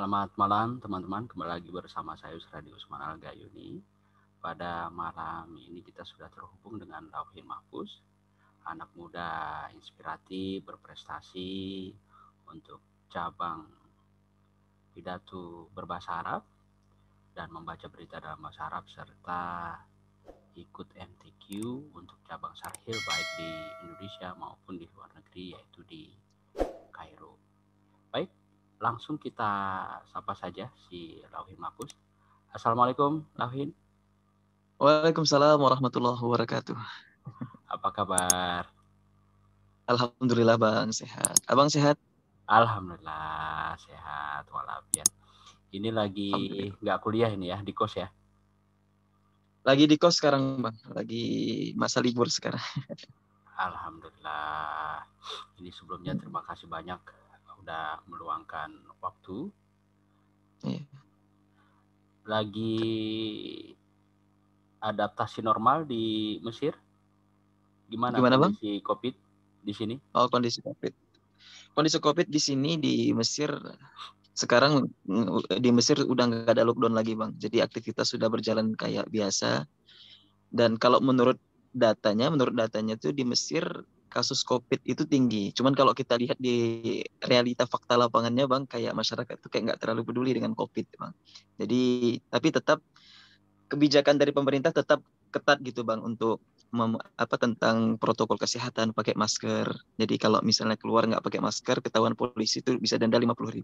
Selamat malam teman-teman, kembali lagi bersama saya Usradi Usman Al-Gayuni. Pada malam ini kita sudah terhubung dengan Lauhin Mahfuz, anak muda inspiratif, berprestasi untuk cabang pidato berbahasa Arab dan membaca berita dalam bahasa Arab, serta ikut MTQ untuk cabang Sarhil baik di Indonesia maupun di luar negeri, yaitu di Kairo. Baik, langsung kita sapa saja si Lauhin Mahfuz. Assalamualaikum Lauhin. Waalaikumsalam warahmatullahi wabarakatuh. Apa kabar? Alhamdulillah Bang, sehat. Abang sehat? Alhamdulillah sehat walafiat. Ini lagi nggak kuliah ini ya, di kos ya? Lagi di kos sekarang Bang, lagi masa libur sekarang. Alhamdulillah. Ini sebelumnya terima kasih banyak udah meluangkan waktu. Iya. Lagi adaptasi normal di Mesir? Gimana Bang? kondisi COVID di sini? Oh, kondisi COVID. Kondisi COVID di sini di Mesir sekarang, di Mesir udah nggak ada lockdown lagi Bang. Jadi aktivitas sudah berjalan kayak biasa. Dan kalau menurut datanya tuh di Mesir kasus COVID itu tinggi. Cuman kalau kita lihat di realita fakta lapangannya Bang, kayak masyarakat tuh kayak nggak terlalu peduli dengan COVID Bang. Jadi tapi tetap kebijakan dari pemerintah tetap ketat gitu Bang untuk tentang protokol kesehatan, pakai masker. Jadi kalau misalnya keluar nggak pakai masker, ketahuan polisi itu bisa denda 50.000.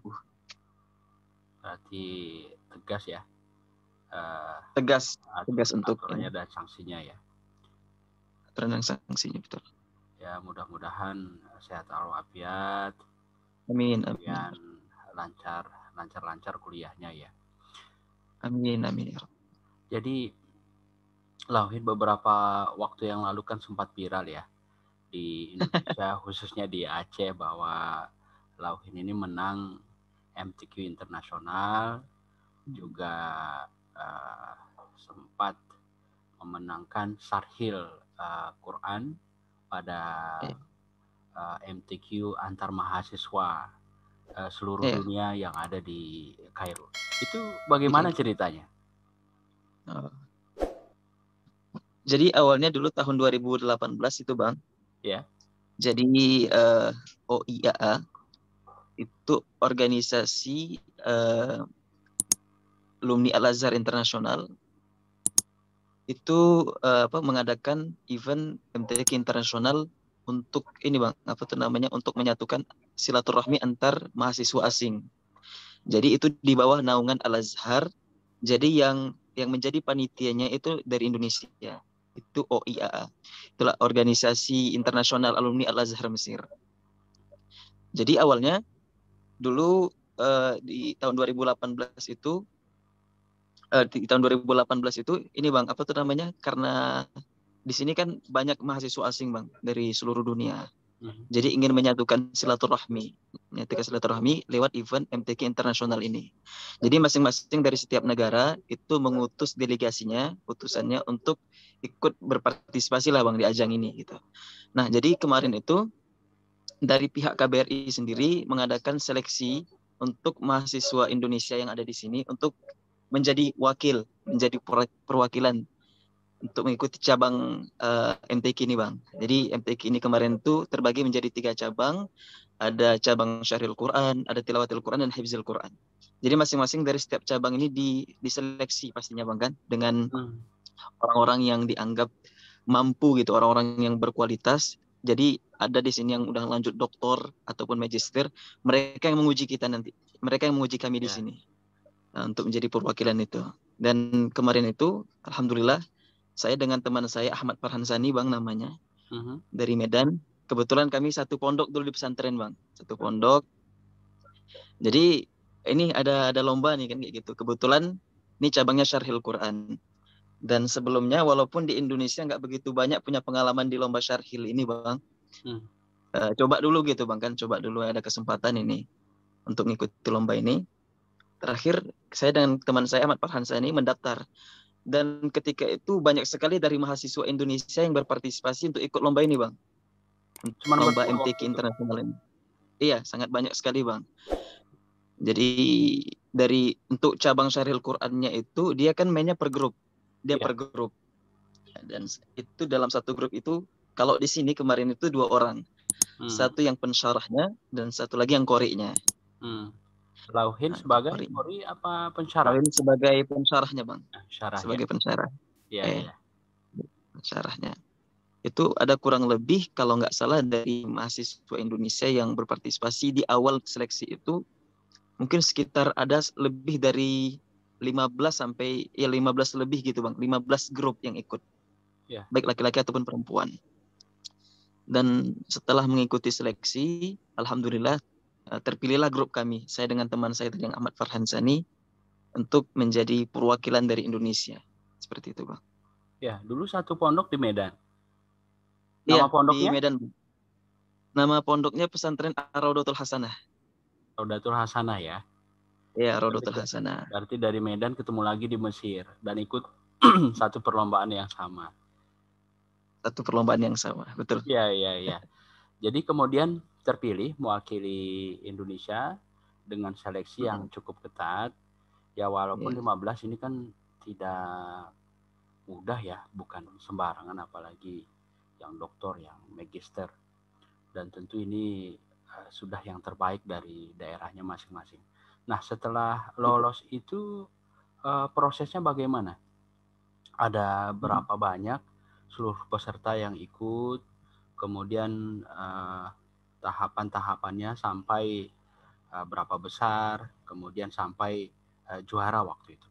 Berarti tegas ya. Tegas untuk aturannya dan sanksinya ya. aturan dan sanksinya, betul. Ya mudah-mudahan sehat walafiat. Amin. Kemudian lancar kuliahnya ya. Amin. Jadi Lauhin beberapa waktu yang lalu kan sempat viral ya di Indonesia khususnya di Aceh bahwa Lauhin ini menang MTQ internasional, juga sempat memenangkan Sarhil Quran pada MTQ antar mahasiswa seluruh dunia yang ada di Kairo. Itu bagaimana ceritanya? Jadi awalnya dulu tahun 2018 itu Bang. Ya. Jadi OIAA itu organisasi alumni Al-Azhar Internasional itu mengadakan event MTQ internasional untuk ini Bang, untuk menyatukan silaturahmi antar mahasiswa asing. Jadi itu di bawah naungan Al-Azhar. Jadi yang menjadi panitianya itu dari Indonesia. Itu OIAA. Itulah organisasi internasional alumni Al-Azhar Mesir. Jadi awalnya dulu di tahun 2018 itu ini Bang, karena di sini kan banyak mahasiswa asing Bang dari seluruh dunia. Jadi ingin menyatukan silaturahmi lewat event MTQ internasional ini. Jadi masing-masing dari setiap negara itu mengutus utusannya untuk ikut berpartisipasi lah Bang di ajang ini gitu. Nah, jadi kemarin itu dari pihak KBRI sendiri mengadakan seleksi untuk mahasiswa Indonesia yang ada di sini untuk menjadi perwakilan untuk mengikuti cabang MTQ ini Bang. Jadi MTQ ini kemarin tuh terbagi menjadi 3 cabang. Ada cabang Syahril Quran, ada Tilawatil Quran, dan Hifzil Quran. Jadi masing-masing dari setiap cabang ini diseleksi pastinya Bang kan, dengan orang-orang yang dianggap mampu gitu, orang-orang yang berkualitas. Jadi ada di sini yang udah lanjut doktor ataupun magister, mereka yang menguji kita nanti. Mereka yang menguji kami di sini. Nah, untuk menjadi perwakilan itu. Dan kemarin itu alhamdulillah saya dengan teman saya Ahmad Farhansani Bang namanya, dari Medan. Kebetulan kami satu pondok dulu di pesantren Bang, satu pondok. Jadi ini ada lomba nih kan kayak gitu. Kebetulan ini cabangnya Syarhil Quran. Dan sebelumnya walaupun di Indonesia nggak begitu banyak punya pengalaman di lomba Syarhil ini Bang. Coba dulu gitu Bang kan, coba dulu ada kesempatan ini untuk mengikuti lomba ini. Terakhir saya dengan teman saya Ahmad Farhansani mendaftar. Dan ketika itu banyak sekali dari mahasiswa Indonesia yang berpartisipasi untuk ikut lomba ini Bang. Lomba MTQ internasional ini. Iya, sangat banyak sekali Bang. Jadi untuk cabang Syarihil Qurannya itu dia kan mainnya per grup. Dia Iya. per grup. Dan itu dalam satu grup itu kalau di sini kemarin itu 2 orang. Satu yang pensyarahnya dan satu lagi yang qori'nya. Lauhin Nah, sebagai qori apa pensyarah? Lauhin sebagai pensyarahnya, Bang. Syarah ya. Sebagai pensyarah. Iya. Pensyarahnya. Itu ada kurang lebih kalau nggak salah dari mahasiswa Indonesia yang berpartisipasi di awal seleksi itu mungkin sekitar ada lebih dari 15 sampai 15 lebih gitu, Bang. 15 grup yang ikut. Yeah. Baik laki-laki ataupun perempuan. Dan setelah mengikuti seleksi, alhamdulillah terpilihlah grup kami. Saya dengan teman saya yang Ahmad Farhansani untuk menjadi perwakilan dari Indonesia. Seperti itu, Bang. Ya, dulu satu pondok di Medan. Nama pondoknya? Di Medan. Nama pondoknya Pesantren Ar-Raudhatul Hasanah. Raudhatul Hasanah ya. Iya, Raudhatul Hasanah. Berarti dari Medan ketemu lagi di Mesir dan ikut satu perlombaan yang sama. Satu perlombaan yang sama, betul. Iya. Jadi kemudian terpilih mewakili Indonesia dengan seleksi yang cukup ketat. Ya walaupun 15 ini kan tidak mudah ya, bukan sembarangan, apalagi yang doktor, yang magister. Dan tentu ini sudah yang terbaik dari daerahnya masing-masing. Nah, setelah lolos itu prosesnya bagaimana? Ada berapa banyak seluruh peserta yang ikut, kemudian tahapan-tahapannya sampai berapa besar, kemudian sampai juara waktu itu?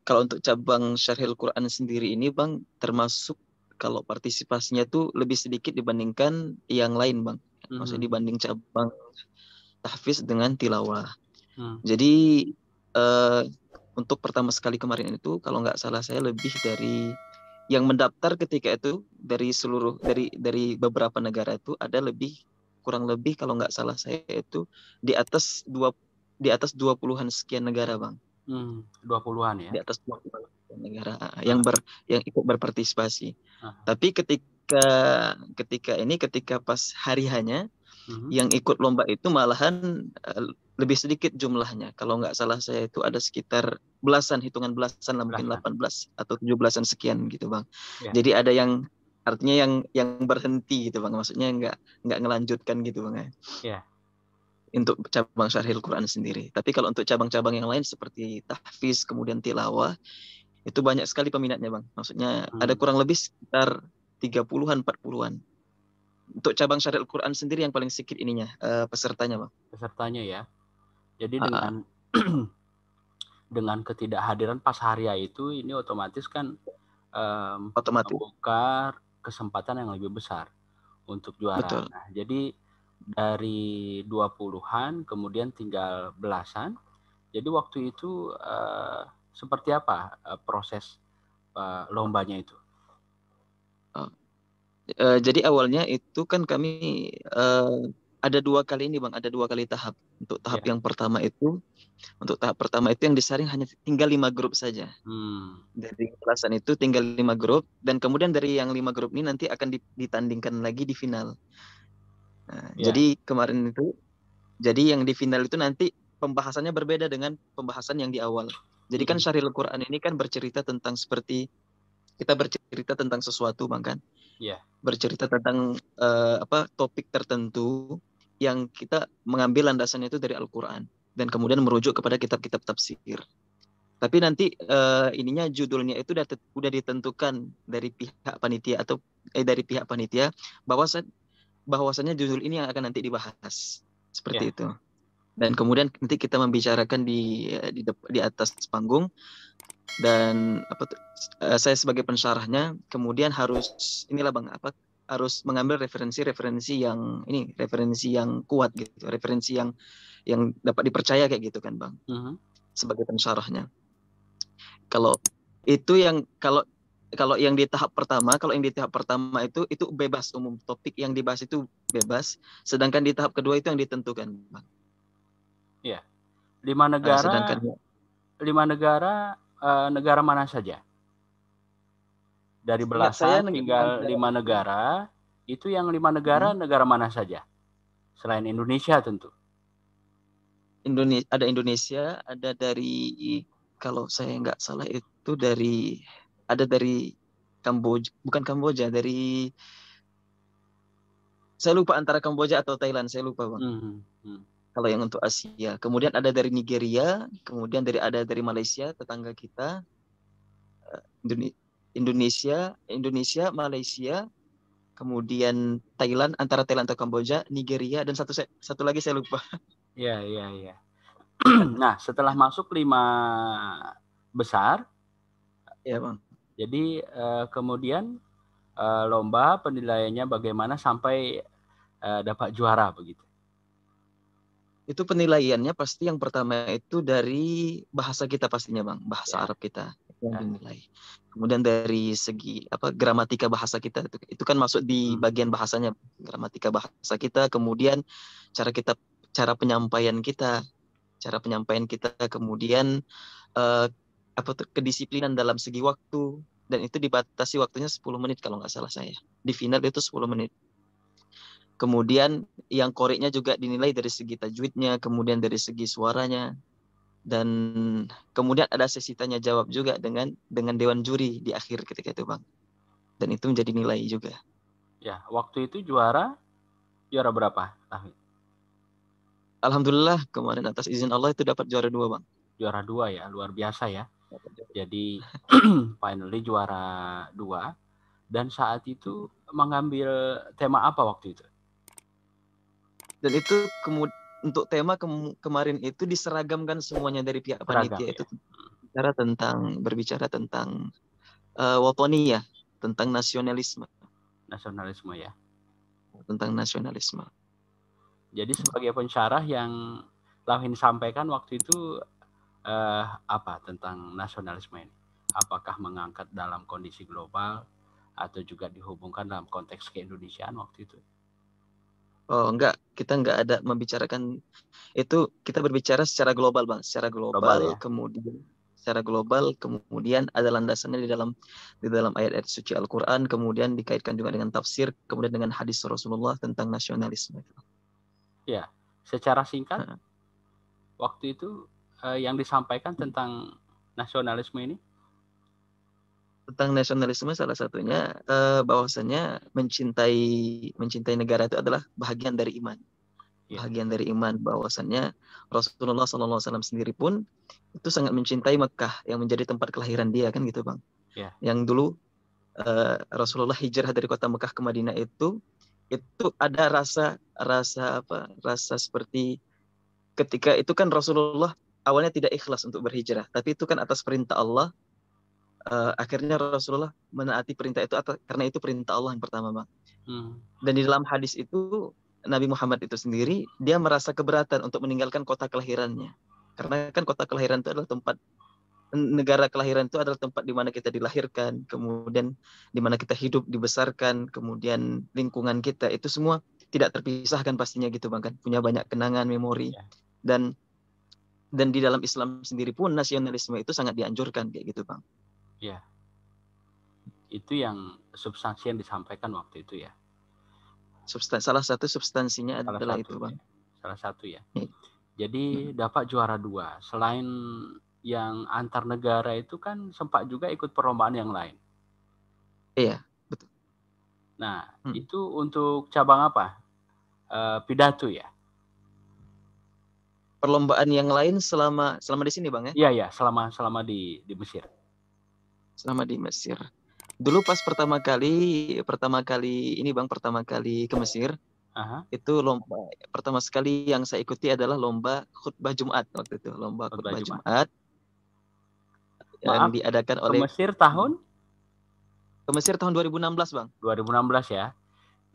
Kalau untuk cabang Syarihil Quran sendiri ini, Bang, termasuk kalau partisipasinya tuh lebih sedikit dibandingkan yang lain, Bang. Maksudnya dibanding cabang tahfiz dengan tilawah. Jadi untuk pertama sekali kemarin itu, kalau nggak salah saya lebih dari yang mendaftar ketika itu dari beberapa negara itu ada kurang lebih kalau nggak salah saya itu di atas 20-an sekian negara, Bang. 20-an ya. Di atas 20 negara yang ikut berpartisipasi. Tapi ketika pas hari hanya yang ikut lomba itu malahan lebih sedikit jumlahnya. Kalau nggak salah saya itu ada sekitar hitungan belasan lah, mungkin 18 atau 17-an sekian gitu, Bang. Yeah. Jadi ada yang artinya yang berhenti gitu, Bang. Maksudnya nggak ngelanjutkan gitu, Bang. Yeah. Untuk cabang Syarihil Quran sendiri. Tapi kalau untuk cabang-cabang yang lain seperti tahfiz kemudian tilawah itu banyak sekali peminatnya, Bang. Maksudnya ada kurang lebih sekitar 30-an 40-an. Untuk cabang Syarihil Quran sendiri yang paling sedikit ininya pesertanya, Bang. Pesertanya ya. Jadi dengan ketidakhadiran pas hari itu ini otomatis kan membuka kesempatan yang lebih besar untuk juara. Betul. Nah, jadi dari 20-an kemudian tinggal belasan. Jadi waktu itu seperti apa proses lombanya itu? Jadi awalnya itu kan kami ada 2 kali ini, Bang, ada 2 kali tahap. Untuk tahap yang pertama itu, yang disaring hanya tinggal 5 grup saja. Dari belasan itu tinggal 5 grup, dan kemudian dari yang 5 grup ini nanti akan ditandingkan lagi di final. Nah, jadi kemarin itu, jadi yang di final itu nanti pembahasannya berbeda dengan pembahasan yang di awal. Jadi kan Syarihil Quran ini kan bercerita tentang seperti kita bercerita tentang sesuatu, Bang, kan? Yeah. Bercerita tentang topik tertentu yang kita mengambil landasannya itu dari Al-Quran dan kemudian merujuk kepada kitab-kitab tafsir. Tapi nanti ininya judulnya itu udah ditentukan dari pihak panitia atau dari pihak panitia bahwasanya judul ini yang akan nanti dibahas seperti itu. Dan kemudian nanti kita membicarakan di atas panggung. Dan saya sebagai pensyarahnya kemudian harus harus mengambil referensi yang kuat gitu, referensi yang dapat dipercaya kayak gitu kan, Bang. Sebagai pensyarahnya. Kalau yang di tahap pertama itu bebas umum, topik yang dibahas itu bebas, sedangkan di tahap kedua itu yang ditentukan, Bang. Iya. 5 negara. 5 negara negara mana saja? Dari belasan tinggal 5 negara. Itu yang 5 negara negara mana saja? Selain Indonesia tentu. Ada Indonesia, ada dari, kalau saya nggak salah itu ada dari Kamboja, bukan Kamboja, saya lupa antara Kamboja atau Thailand, saya lupa Bang. Hmm, hmm. Kalau yang untuk Asia, kemudian ada dari Nigeria, kemudian ada dari Malaysia, tetangga kita, Indonesia, Malaysia, kemudian Thailand, antara Thailand atau Kamboja, Nigeria, dan satu lagi saya lupa. Ya, ya, ya. Nah, setelah masuk 5 besar, Ya Bang. jadi kemudian lomba penilaiannya bagaimana sampai dapat juara begitu. Itu penilaiannya pasti yang pertama itu dari bahasa kita pastinya Bang, bahasa Ya, Arab kita yang ya. dinilai. Kemudian dari segi gramatika bahasa kita itu kan masuk di bagian bahasanya, gramatika bahasa kita, kemudian cara penyampaian kita, kemudian eh, kedisiplinan dalam segi waktu, dan itu dibatasi waktunya 10 menit kalau nggak salah saya. Di final itu 10 menit. Kemudian yang koreknya juga dinilai dari segi tajwidnya, kemudian dari segi suaranya, dan kemudian ada sesi tanya jawab juga dengan dewan juri di akhir ketika itu Bang. Dan itu menjadi nilai juga. Ya, waktu itu juara berapa? Alhamdulillah kemarin atas izin Allah itu dapat juara 2 Bang. Juara 2 ya, luar biasa ya. Jadi finally juara 2, dan saat itu mengambil tema apa waktu itu? Dan itu untuk tema kemarin itu diseragamkan semuanya dari pihak Seragam panitia ya. itu berbicara tentang watoniyah, tentang nasionalisme. Nasionalisme ya. Tentang nasionalisme. Jadi sebagai pensyarah yang Lauhin sampaikan waktu itu apa tentang nasionalisme ini? Apakah mengangkat dalam kondisi global atau juga dihubungkan dalam konteks keindonesiaan waktu itu? Oh enggak, kita enggak ada membicarakan itu, kita berbicara secara global Bang, Global ya. Secara global, kemudian ada landasannya di dalam ayat-ayat suci Al-Qur'an, kemudian dikaitkan juga dengan tafsir, kemudian dengan hadis Rasulullah tentang nasionalisme. Ya, secara singkat waktu itu yang disampaikan tentang nasionalisme ini? Tentang nasionalisme salah satunya bahwasannya mencintai negara itu adalah bahagian dari iman. Bahagian dari iman, bahwasannya Rasulullah SAW sendiri pun itu sangat mencintai Mekah yang menjadi tempat kelahiran dia kan gitu Bang. Ya. Yang dulu Rasulullah hijrah dari kota Mekah ke Madinah itu ada rasa seperti ketika itu kan Rasulullah awalnya tidak ikhlas untuk berhijrah, tapi itu kan atas perintah Allah. Akhirnya Rasulullah menaati perintah itu karena itu perintah Allah yang pertama Bang. Dan di dalam hadis itu Nabi Muhammad itu sendiri dia merasa keberatan untuk meninggalkan kota kelahirannya, karena kan kota kelahiran itu adalah negara kelahiran itu adalah tempat di mana kita dilahirkan, kemudian di mana kita hidup, dibesarkan, kemudian lingkungan kita itu semua tidak terpisahkan pastinya gitu Bang, kan punya banyak kenangan, memori. Dan di dalam Islam sendiri pun nasionalisme itu sangat dianjurkan kayak gitu Bang. Ya. Itu yang substansi yang disampaikan waktu itu ya. Salah satu substansinya adalah itu Bang. Salah satu ya. Jadi dapat juara 2. Selain yang antar negara itu kan sempat juga ikut perlombaan yang lain. Iya, betul. Nah, itu untuk cabang apa? Pidato ya? Perlombaan yang lain selama di sini Bang ya? Iya, selama di Mesir. Selama di Mesir. Dulu pas pertama kali ke Mesir, itu lomba pertama sekali yang saya ikuti adalah lomba khutbah Jumat waktu itu, lomba khutbah Jumat. Yang diadakan oleh Mesir tahun? Ke Mesir tahun 2016 Bang. 2016 ya.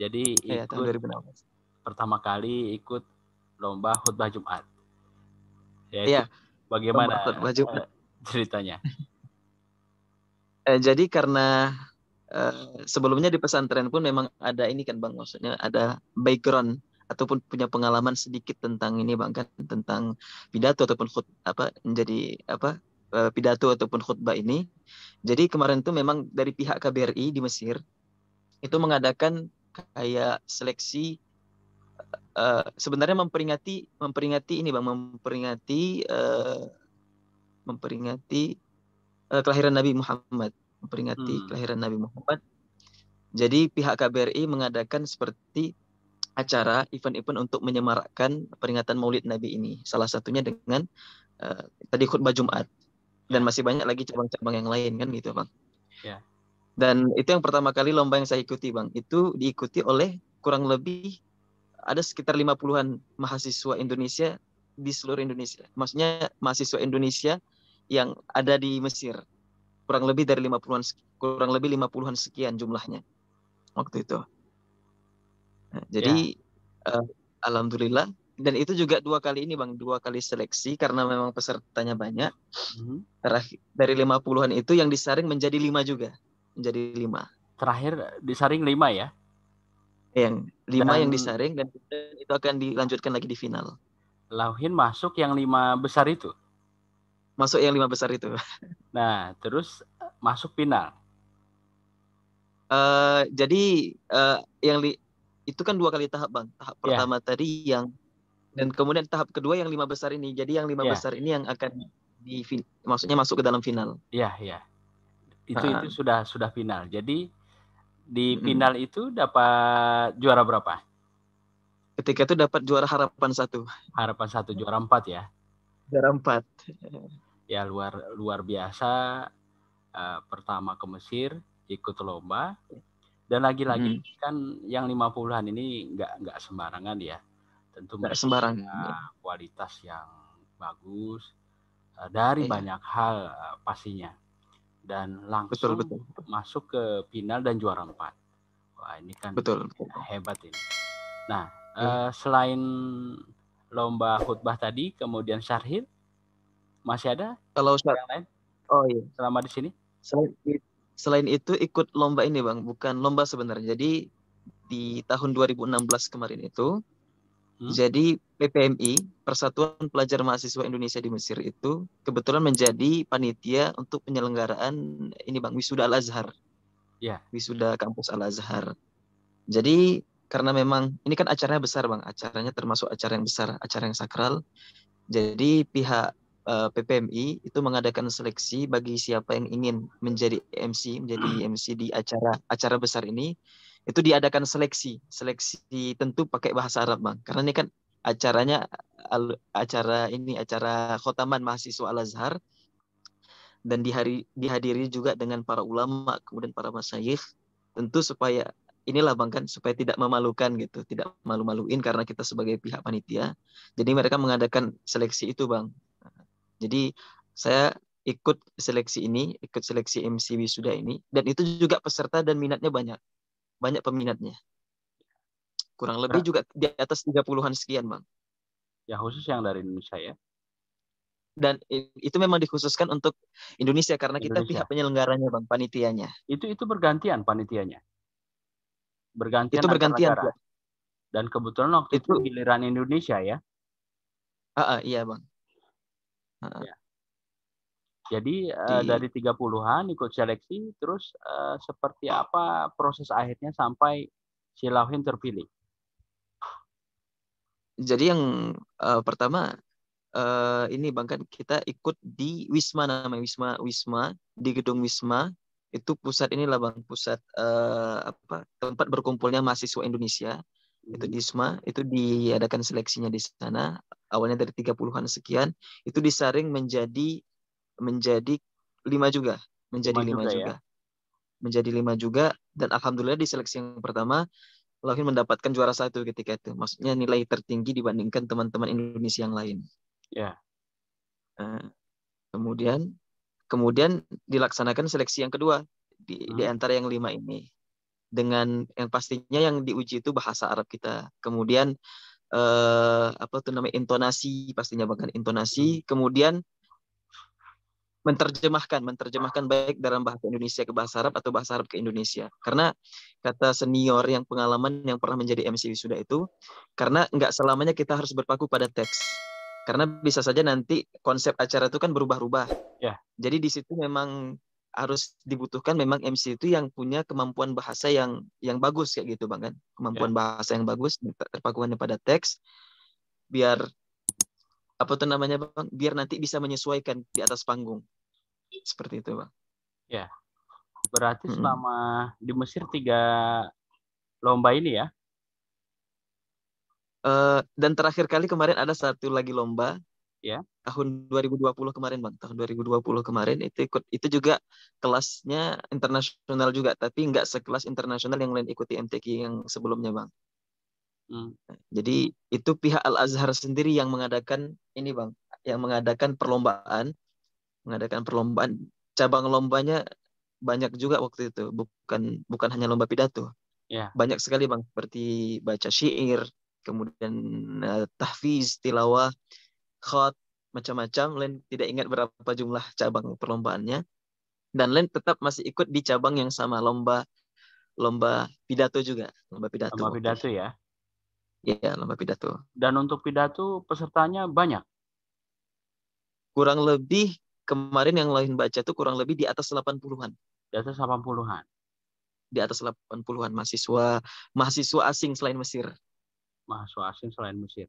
Jadi ikut tahun 2016. Pertama kali ikut lomba khutbah Jumat. Iya. Bagaimana ceritanya? Jadi karena sebelumnya di pesantren pun memang ada ini kan Bang, maksudnya ada background ataupun punya pengalaman sedikit tentang ini Bang, kan tentang pidato ataupun pidato ataupun khutbah ini. Jadi kemarin tuh memang dari pihak KBRI di Mesir itu mengadakan kayak seleksi sebenarnya memperingati ini bang, memperingati kelahiran Nabi Muhammad, kelahiran Nabi Muhammad. Jadi pihak KBRI mengadakan seperti acara event-event untuk menyemarakkan peringatan Maulid Nabi ini. Salah satunya dengan tadi khutbah Jumat, dan masih banyak lagi cabang-cabang yang lain kan gitu bang. Ya. Dan itu yang pertama kali lomba yang saya ikuti bang. Itu diikuti oleh kurang lebih ada sekitar 50-an mahasiswa Indonesia di seluruh Indonesia. Maksudnya mahasiswa Indonesia yang ada di Mesir. Kurang lebih dari 50-an sekian jumlahnya waktu itu. Nah, jadi alhamdulillah, dan itu juga 2 kali ini bang, 2 kali seleksi karena memang pesertanya banyak. Terakhir dari 50-an itu yang disaring menjadi 5 juga. Menjadi 5. Terakhir disaring 5 ya? Yang 5 yang disaring, dan itu akan dilanjutkan lagi di final. Lauhin masuk yang 5 besar itu? Masuk yang 5 besar itu. Nah, terus masuk final? Jadi itu kan 2 kali tahap bang. Tahap pertama tadi dan kemudian tahap kedua yang 5 besar ini. Jadi yang 5 besar ini yang akan maksudnya masuk ke dalam final. Iya. Itu sudah final. Jadi di final itu dapat juara berapa? Ketika itu dapat juara harapan 1. Harapan 1, juara 4 ya? Juara 4. Ya luar biasa. Pertama ke Mesir, ikut lomba, dan lagi-lagi kan yang 50-an ini nggak sembarangan ya. Tentu mereka punya kualitas yang bagus dari banyak hal pastinya, dan langsung masuk ke final dan juara 4. Wah, ini kan hebat ini. Nah, selain lomba khutbah tadi, kemudian syarhil, masih ada yang lain? Oh iya. Selama di sini? Selain itu ikut lomba ini bang, bukan lomba sebenarnya. Jadi di tahun 2016 kemarin itu, jadi PPMI, Persatuan Pelajar Mahasiswa Indonesia di Mesir itu kebetulan menjadi panitia untuk penyelenggaraan ini bang, wisuda Al-Azhar. Wisuda kampus Al-Azhar. Jadi karena memang ini kan acaranya besar bang, acaranya termasuk acara yang besar, acara yang sakral. Jadi pihak PPMI itu mengadakan seleksi bagi siapa yang ingin menjadi MC di acara besar ini. Itu diadakan seleksi tentu pakai bahasa Arab bang, karena ini kan acara khotaman mahasiswa Al-Azhar, dan dihadiri juga dengan para ulama, kemudian para masyayikh, tentu supaya inilah bang kan, supaya tidak memalukan gitu, tidak malu-maluin karena kita sebagai pihak panitia. Jadi mereka mengadakan seleksi itu bang. Jadi saya ikut seleksi MC wisuda ini, dan itu juga peserta dan minatnya banyak peminatnya. Kurang lebih juga di atas 30-an sekian bang. Ya khusus yang dari Indonesia ya? Dan itu memang dikhususkan untuk Indonesia karena kita pihak penyelenggaranya bang, panitianya. Itu bergantian panitianya? Bergantian itu bergantian negara? Dan kebetulan waktu itu giliran Indonesia ya? Iya bang. Ya. Jadi dari 30-an ikut seleksi, terus seperti apa proses akhirnya sampai si Lauhin terpilih? Jadi yang pertama ini bang kan kita ikut di Wisma, namanya Wisma di gedung Wisma. Itu pusat inilah bang, pusat tempat berkumpulnya mahasiswa Indonesia. Itu di Wisma, itu diadakan seleksinya di sana. Awalnya dari 30-an sekian, itu disaring menjadi 5 juga. Menjadi 5 juga. Menjadi 5 juga, dan alhamdulillah di seleksi yang pertama Lauhin mendapatkan juara 1 ketika itu. Maksudnya nilai tertinggi dibandingkan teman-teman Indonesia yang lain. Ya. Kemudian dilaksanakan seleksi yang kedua di antara yang 5 ini, dengan yang pastinya yang diuji itu bahasa Arab kita. Kemudian intonasi, pastinya bahkan intonasi. Kemudian menerjemahkan baik dalam bahasa Indonesia ke bahasa Arab atau bahasa Arab ke Indonesia. Karena kata senior yang pengalaman yang pernah menjadi MC wisuda itu, karena nggak selamanya kita harus berpaku pada teks. Karena bisa saja nanti konsep acara itu kan berubah-ubah. Ya. Jadi di situ memang harus dibutuhkan memang MC itu yang punya kemampuan bahasa yang bagus kayak gitu Bang kan. Kemampuan bahasa yang bagus, terpakuannya pada teks, biar apa tuh namanya Bang, biar nanti bisa menyesuaikan di atas panggung. Seperti itu Bang. Ya, berarti selama di Mesir 3 lomba ini ya? Dan terakhir kali kemarin ada satu lagi lomba. Ya. Tahun 2020 kemarin Bang. Tahun 2020 kemarin itu juga kelasnya internasional juga, tapi nggak sekelas internasional yang lain ikuti MTQ yang sebelumnya Bang. Jadi itu pihak Al-Azhar sendiri yang mengadakan ini Bang, yang mengadakan perlombaan cabang lombanya banyak juga waktu itu, bukan hanya lomba pidato. Ya. Banyak sekali Bang, seperti baca syair, kemudian tahfiz, tilawah, khat, macam-macam. Len tidak ingat berapa jumlah cabang perlombaannya, dan Len tetap masih ikut di cabang yang sama, lomba pidato juga, lomba pidato. Lomba pidato ya? Iya, lomba pidato. Dan untuk pidato pesertanya banyak? Kurang lebih kemarin yang lain baca tuh kurang lebih di atas 80-an. Di atas 80-an? Di atas 80-an mahasiswa asing selain Mesir. Mahasiswa asing selain Mesir.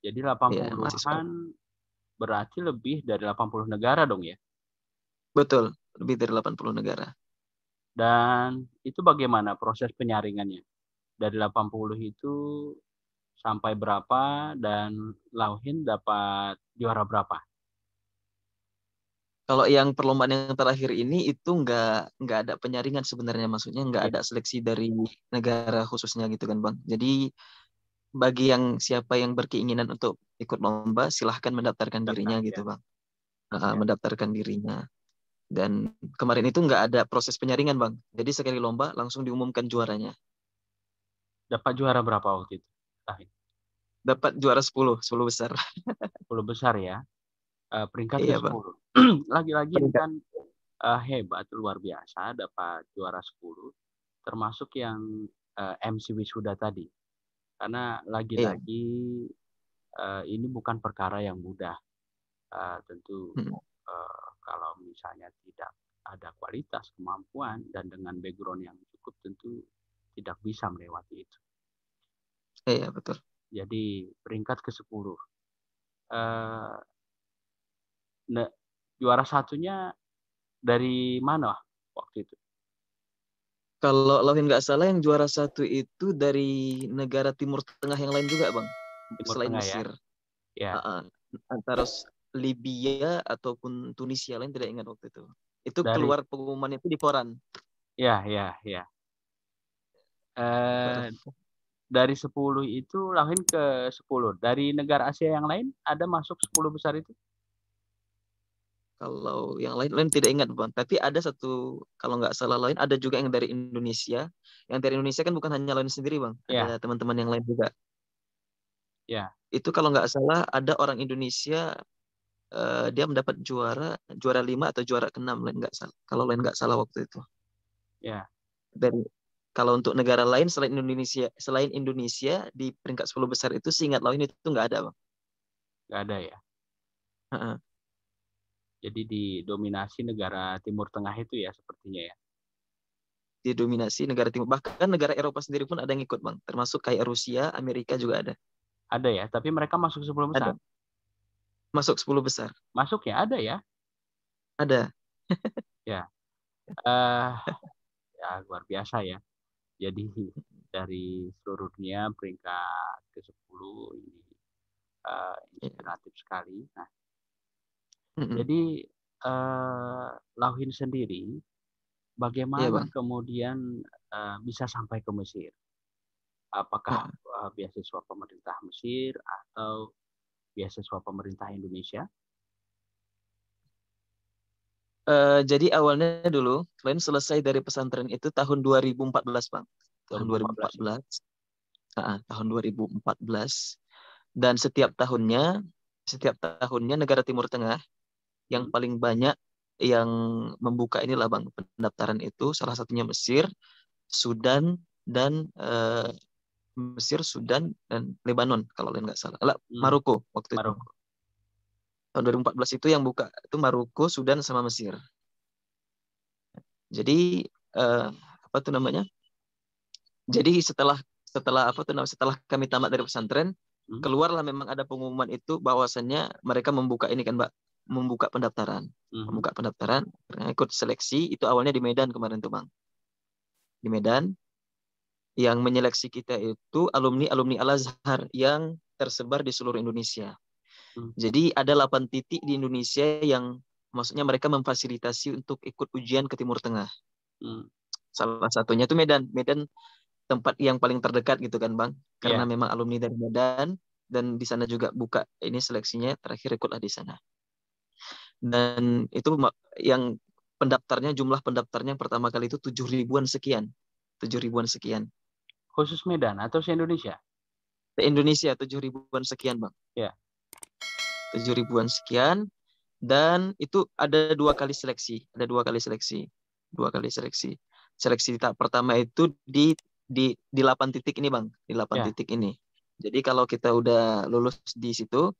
Jadi Iya, 80-an berarti lebih dari 80 negara dong ya? Betul, lebih dari 80 negara. Dan itu bagaimana proses penyaringannya? Dari 80 itu sampai berapa, dan Lauhin dapat juara berapa? Kalau yang perlombaan yang terakhir ini itu nggak ada penyaringan sebenarnya, maksudnya nggak ada seleksi dari negara khususnya gitu kan Bang. Jadi bagi siapa yang berkeinginan untuk ikut lomba silahkan mendaftarkan dirinya gitu Bang. Mendaftarkan dirinya. Dan kemarin itu nggak ada proses penyaringan Bang. Jadi sekali lomba langsung diumumkan juaranya. Dapat juara berapa waktu itu? Dapat juara 10 besar. 10 besar ya. Peringkat Iya, Bang. ke-10. Lagi-lagi ini kan hebat, luar biasa dapat juara 10. Termasuk yang MC Wisuda tadi. Karena lagi-lagi ini bukan perkara yang mudah. Tentu kalau misalnya tidak ada kualitas, kemampuan, dan dengan background yang cukup, tentu tidak bisa melewati itu. Iya, betul. Jadi peringkat ke-10. Juara satunya dari mana waktu itu? Kalau Lauhin nggak salah yang juara 1 itu dari negara Timur Tengah yang lain juga Bang. Timur Selain Tengah Mesir. Ya. Antara Libya ataupun Tunisia, lain tidak ingat waktu itu. Itu keluar pengumuman itu di koran. Ya. Dari 10 itu Lauhin ke 10. Dari negara Asia yang lain ada masuk 10 besar itu? Kalau yang lain tidak ingat Bang. Tapi ada satu, kalau nggak salah lain, ada juga yang dari Indonesia. Yang dari Indonesia kan bukan hanya lain sendiri Bang. Ada teman-teman yang lain juga. Ya. Itu kalau nggak salah ada orang Indonesia, dia mendapat juara 5 atau juara ke-6 lain nggak salah. Kalau lain nggak salah waktu itu. Ya. Dan kalau untuk negara lain selain Indonesia di peringkat 10 besar itu seingat lain itu nggak ada Bang. Nggak ada ya. Jadi didominasi negara Timur Tengah itu ya sepertinya ya. Didominasi negara Timur, bahkan negara Eropa sendiri pun ada yang ikut Bang, termasuk kayak Rusia, Amerika juga ada. Ada ya, tapi mereka masuk 10 besar. Ada. Masuk 10 besar. Masuk ya, ada ya. Ada. Ya. Ya luar biasa ya. Jadi dari seluruh dunia peringkat ke-10 ini inspiratif sekali. Nah, jadi Lauhin sendiri bagaimana kemudian bisa sampai ke Mesir? Apakah beasiswa pemerintah Mesir atau beasiswa pemerintah Indonesia? Jadi awalnya dulu, Len selesai dari pesantren itu tahun 2014 Bang. Tahun 2014. Tahun 2014. Dan setiap tahunnya negara Timur Tengah yang paling banyak yang membuka inilah Bang, pendaftaran itu salah satunya Mesir, Sudan, dan Lebanon kalau lain nggak salah. Maroko waktu itu. Tahun 2014 itu yang buka itu Maroko, Sudan, sama Mesir. Jadi apa tuh namanya? Jadi setelah setelah kami tamat dari pesantren, keluarlah memang ada pengumuman itu bahwasannya mereka membuka ini kan, Mbak, membuka pendaftaran. Membuka pendaftaran, ikut seleksi itu awalnya di Medan kemarin tuh, Bang. Di Medan, yang menyeleksi kita itu alumni Al-Azhar yang tersebar di seluruh Indonesia. Jadi ada 8 titik di Indonesia yang maksudnya mereka memfasilitasi untuk ikut ujian ke Timur Tengah. Salah satunya itu Medan. Medan tempat yang paling terdekat gitu kan, Bang. Karena memang alumni dari Medan dan di sana juga buka ini seleksinya, terakhir ikutlah di sana. Dan itu yang jumlah pendaftarnya yang pertama kali itu 7 ribuan sekian. 7 ribuan sekian. Khusus Medan atau se-Indonesia? Se-Indonesia 7 ribuan sekian, Bang. Ya. 7 ribuan sekian. Dan itu ada 2 kali seleksi. Ada 2 kali seleksi. 2 kali seleksi. Seleksi tahap pertama itu di 8 titik ini, Bang. Di 8 titik ini. Jadi kalau kita udah lulus di situ,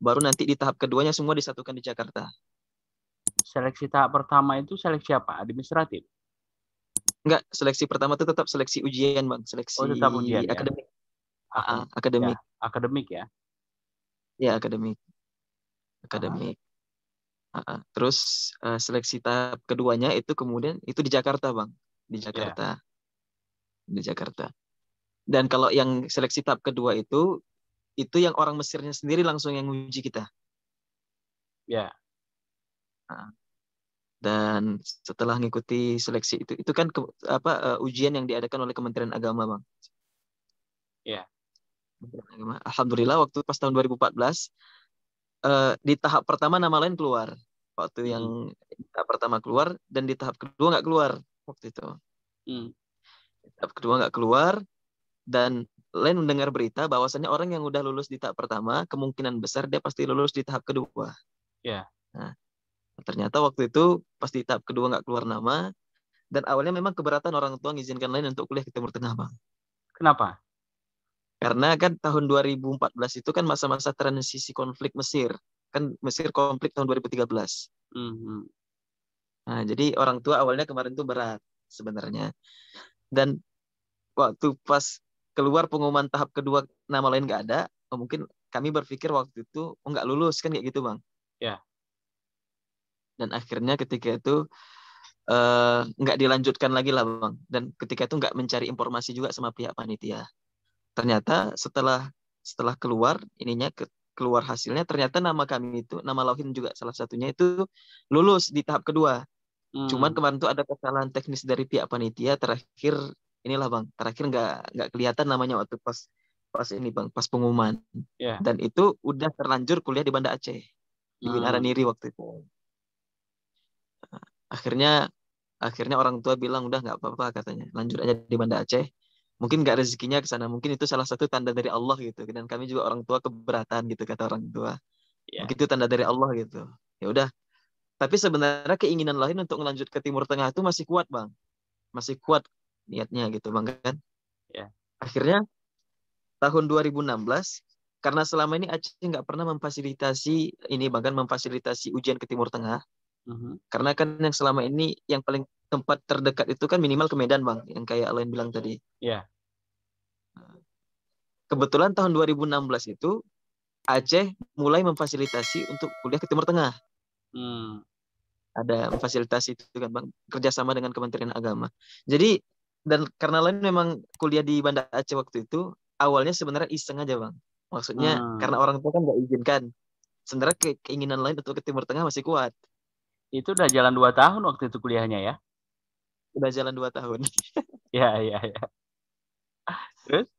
baru nanti di tahap keduanya semua disatukan di Jakarta. Seleksi tahap pertama itu seleksi apa? Administratif? Enggak, seleksi pertama itu tetap seleksi ujian, Bang. Seleksi tetap ujian, akademik. ya? Akademik. Ya, akademik ya? Ya, akademik. Akademik. Terus seleksi tahap keduanya itu kemudian itu di Jakarta, Bang. Di Jakarta. Di Jakarta. Dan kalau yang seleksi tahap kedua itu yang orang Mesirnya sendiri langsung yang uji kita. Ya. Dan setelah mengikuti seleksi itu kan ujian yang diadakan oleh Kementerian Agama, Bang. Ya. Alhamdulillah waktu pas tahun 2014 di tahap pertama nama lain keluar. Waktu yang tahap pertama keluar dan di tahap kedua nggak keluar waktu itu. Tahap kedua nggak keluar dan lain mendengar berita bahwasannya orang yang udah lulus di tahap pertama kemungkinan besar dia pasti lulus di tahap kedua. Ya. Nah, ternyata waktu itu pas di tahap kedua nggak keluar nama dan awalnya memang keberatan orang tua mengizinkan lain untuk kuliah ke Timur Tengah, Bang. Kenapa? Karena kan tahun 2014 itu kan masa-masa transisi konflik Mesir. Kan Mesir konflik tahun 2013. Nah, jadi orang tua awalnya kemarin tuh berat sebenarnya. Dan waktu pas keluar pengumuman tahap kedua nama lain nggak ada, mungkin kami berpikir waktu itu nggak lulus kan kayak gitu, Bang. Ya. Dan akhirnya ketika itu nggak dilanjutkan lagi lah, Bang. Dan ketika itu nggak mencari informasi juga sama pihak panitia. Ternyata setelah keluar keluar hasilnya, ternyata nama kami itu, nama Lauhin juga salah satunya itu lulus di tahap kedua. Cuman kemarin tuh ada kesalahan teknis dari pihak panitia, terakhir inilah, Bang, terakhir nggak kelihatan namanya waktu pas ini, Bang, pas pengumuman. Ya. Dan itu udah terlanjur kuliah di Banda Aceh, di Win Araniri waktu itu. Akhirnya orang tua bilang udah nggak apa-apa katanya, lanjut aja di Banda Aceh. Mungkin nggak rezekinya ke sana, mungkin itu salah satu tanda dari Allah gitu. Dan kami juga orang tua keberatan gitu kata orang tua. Ya. Mungkin itu tanda dari Allah gitu. Ya udah. Tapi sebenarnya keinginan lain untuk melanjut ke Timur Tengah itu masih kuat, Bang. Masih kuat niatnya gitu, Bang, kan. Ya. Akhirnya tahun 2016 karena selama ini Aceh nggak pernah memfasilitasi ini, bahkan memfasilitasi ujian ke Timur Tengah. Karena kan yang selama ini yang paling tempat terdekat itu kan minimal ke Medan, Bang, yang kayak Alain bilang tadi. Ya. Kebetulan tahun 2016 itu Aceh mulai memfasilitasi untuk kuliah ke Timur Tengah. Ada memfasilitasi itu kan, Bang, kerjasama dengan Kementerian Agama. Jadi dan karena lain memang kuliah di Banda Aceh waktu itu awalnya sebenarnya iseng aja, Bang. Maksudnya karena orang tua kan nggak izinkan. Sebenarnya keinginan lain untuk ke Timur Tengah masih kuat. Itu udah jalan 2 tahun waktu itu kuliahnya ya? Udah jalan 2 tahun. Ya. Terus?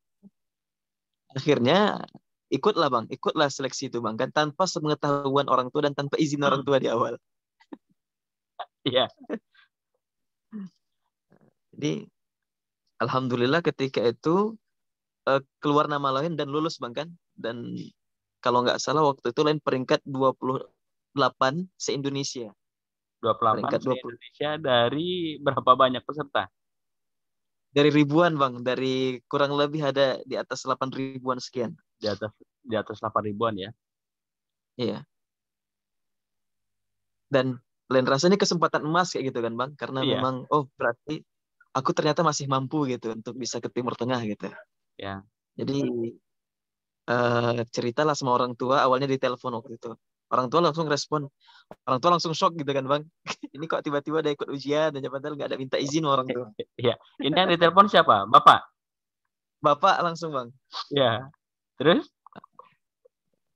Akhirnya ikutlah, Bang, ikutlah seleksi itu, Bang, kan tanpa sepengetahuan orang tua dan tanpa izin orang tua di awal. Iya. Jadi alhamdulillah ketika itu keluar nama lain dan lulus, Bang, kan. Dan kalau nggak salah waktu itu lain peringkat 28 se-Indonesia. 28 se-Indonesia dari berapa banyak peserta? Dari ribuan, Bang, dari kurang lebih ada di atas 8 ribuan sekian. Di atas 8 ribuan ya. Iya. Dan lain rasanya kesempatan emas kayak gitu kan Bang, karena Iya, memang oh berarti aku ternyata masih mampu gitu untuk bisa ke Timur Tengah gitu. ya. Jadi ceritalah sama orang tua awalnya di telepon waktu itu. Orang tua langsung respon, orang tua langsung shock gitu kan Bang. Ini kok tiba-tiba ada ikut ujian dan padahal nggak ada minta izin sama orang tua. Iya. Ini yang ditelepon siapa? Bapak? Bapak langsung Bang. Ya. Terus?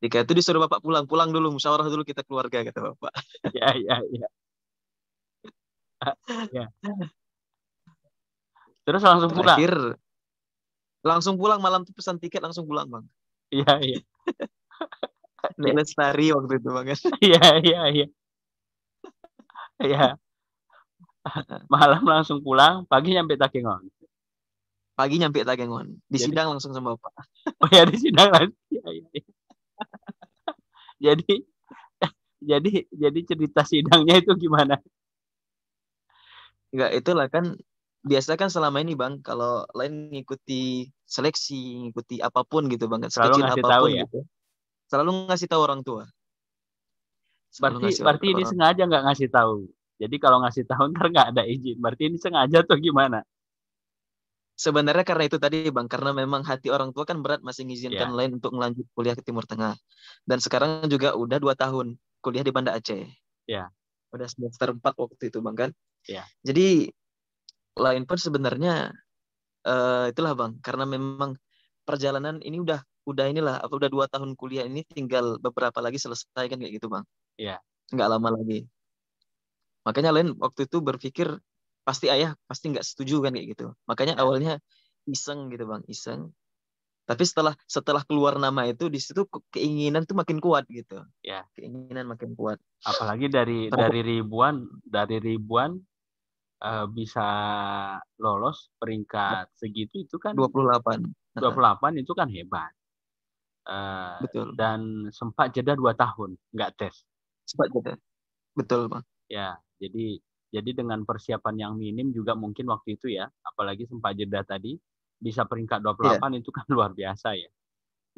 Jika itu disuruh bapak pulang, pulang dulu, musyawarah dulu kita keluarga kata bapak. Ya, ya, ya. Ya. Terus langsung pulang. Terakhir langsung pulang malam tuh pesan tiket langsung pulang Bang. Iya, iya. Nek Lestari waktu itu Bang. Iya, iya, iya. Iya. Malam langsung pulang, pagi nyampe Takengon. Pagi nyampe Takengon, di Jadi, sidang langsung sama bapak. oh ya di sidang lagi. Iya, iya, iya. Jadi, jadi cerita sidangnya itu gimana? Enggak, itulah kan biasa kan selama ini Bang, kalau lain ngikuti seleksi, ngikuti apapun gitu Bang, Selalu sekecil ngasih tahu apapun ya. gitu. Selalu ngasih tahu orang tua. Selalu Berarti ngasih berarti ini orang. sengaja nggak ngasih tahu. Jadi kalau ngasih tahu ntar nggak ada izin. Berarti ini sengaja tuh gimana? Sebenarnya karena itu tadi Bang, karena memang hati orang tua kan berat masih mengizinkan Ya, lain untuk melanjut kuliah ke Timur Tengah. Dan sekarang juga udah 2 tahun kuliah di Banda Aceh. ya, Udah semester 4 waktu itu Bang kan. ya, Jadi lain pun sebenarnya itulah Bang, karena memang perjalanan ini udah inilah, udah 2 tahun kuliah ini tinggal beberapa lagi selesai kan kayak gitu Bang. ya, Nggak lama lagi. Makanya lain waktu itu berpikir pasti ayah pasti nggak setuju kan kayak gitu. Makanya ya, awalnya iseng gitu Bang, iseng. Tapi setelah setelah keluar nama itu di situ keinginan tuh makin kuat gitu. ya. Keinginan makin kuat. Apalagi dari Terakhir ribuan bisa lolos peringkat segitu itu kan 28. Heeh, 28 itu kan hebat. Eh, betul. dan sempat jeda 2 tahun nggak tes. Cepat gitu. Betul Bang. Ya, jadi dengan persiapan yang minim juga mungkin waktu itu ya, apalagi sempat jeda tadi bisa peringkat Iya, 28 itu kan luar biasa ya.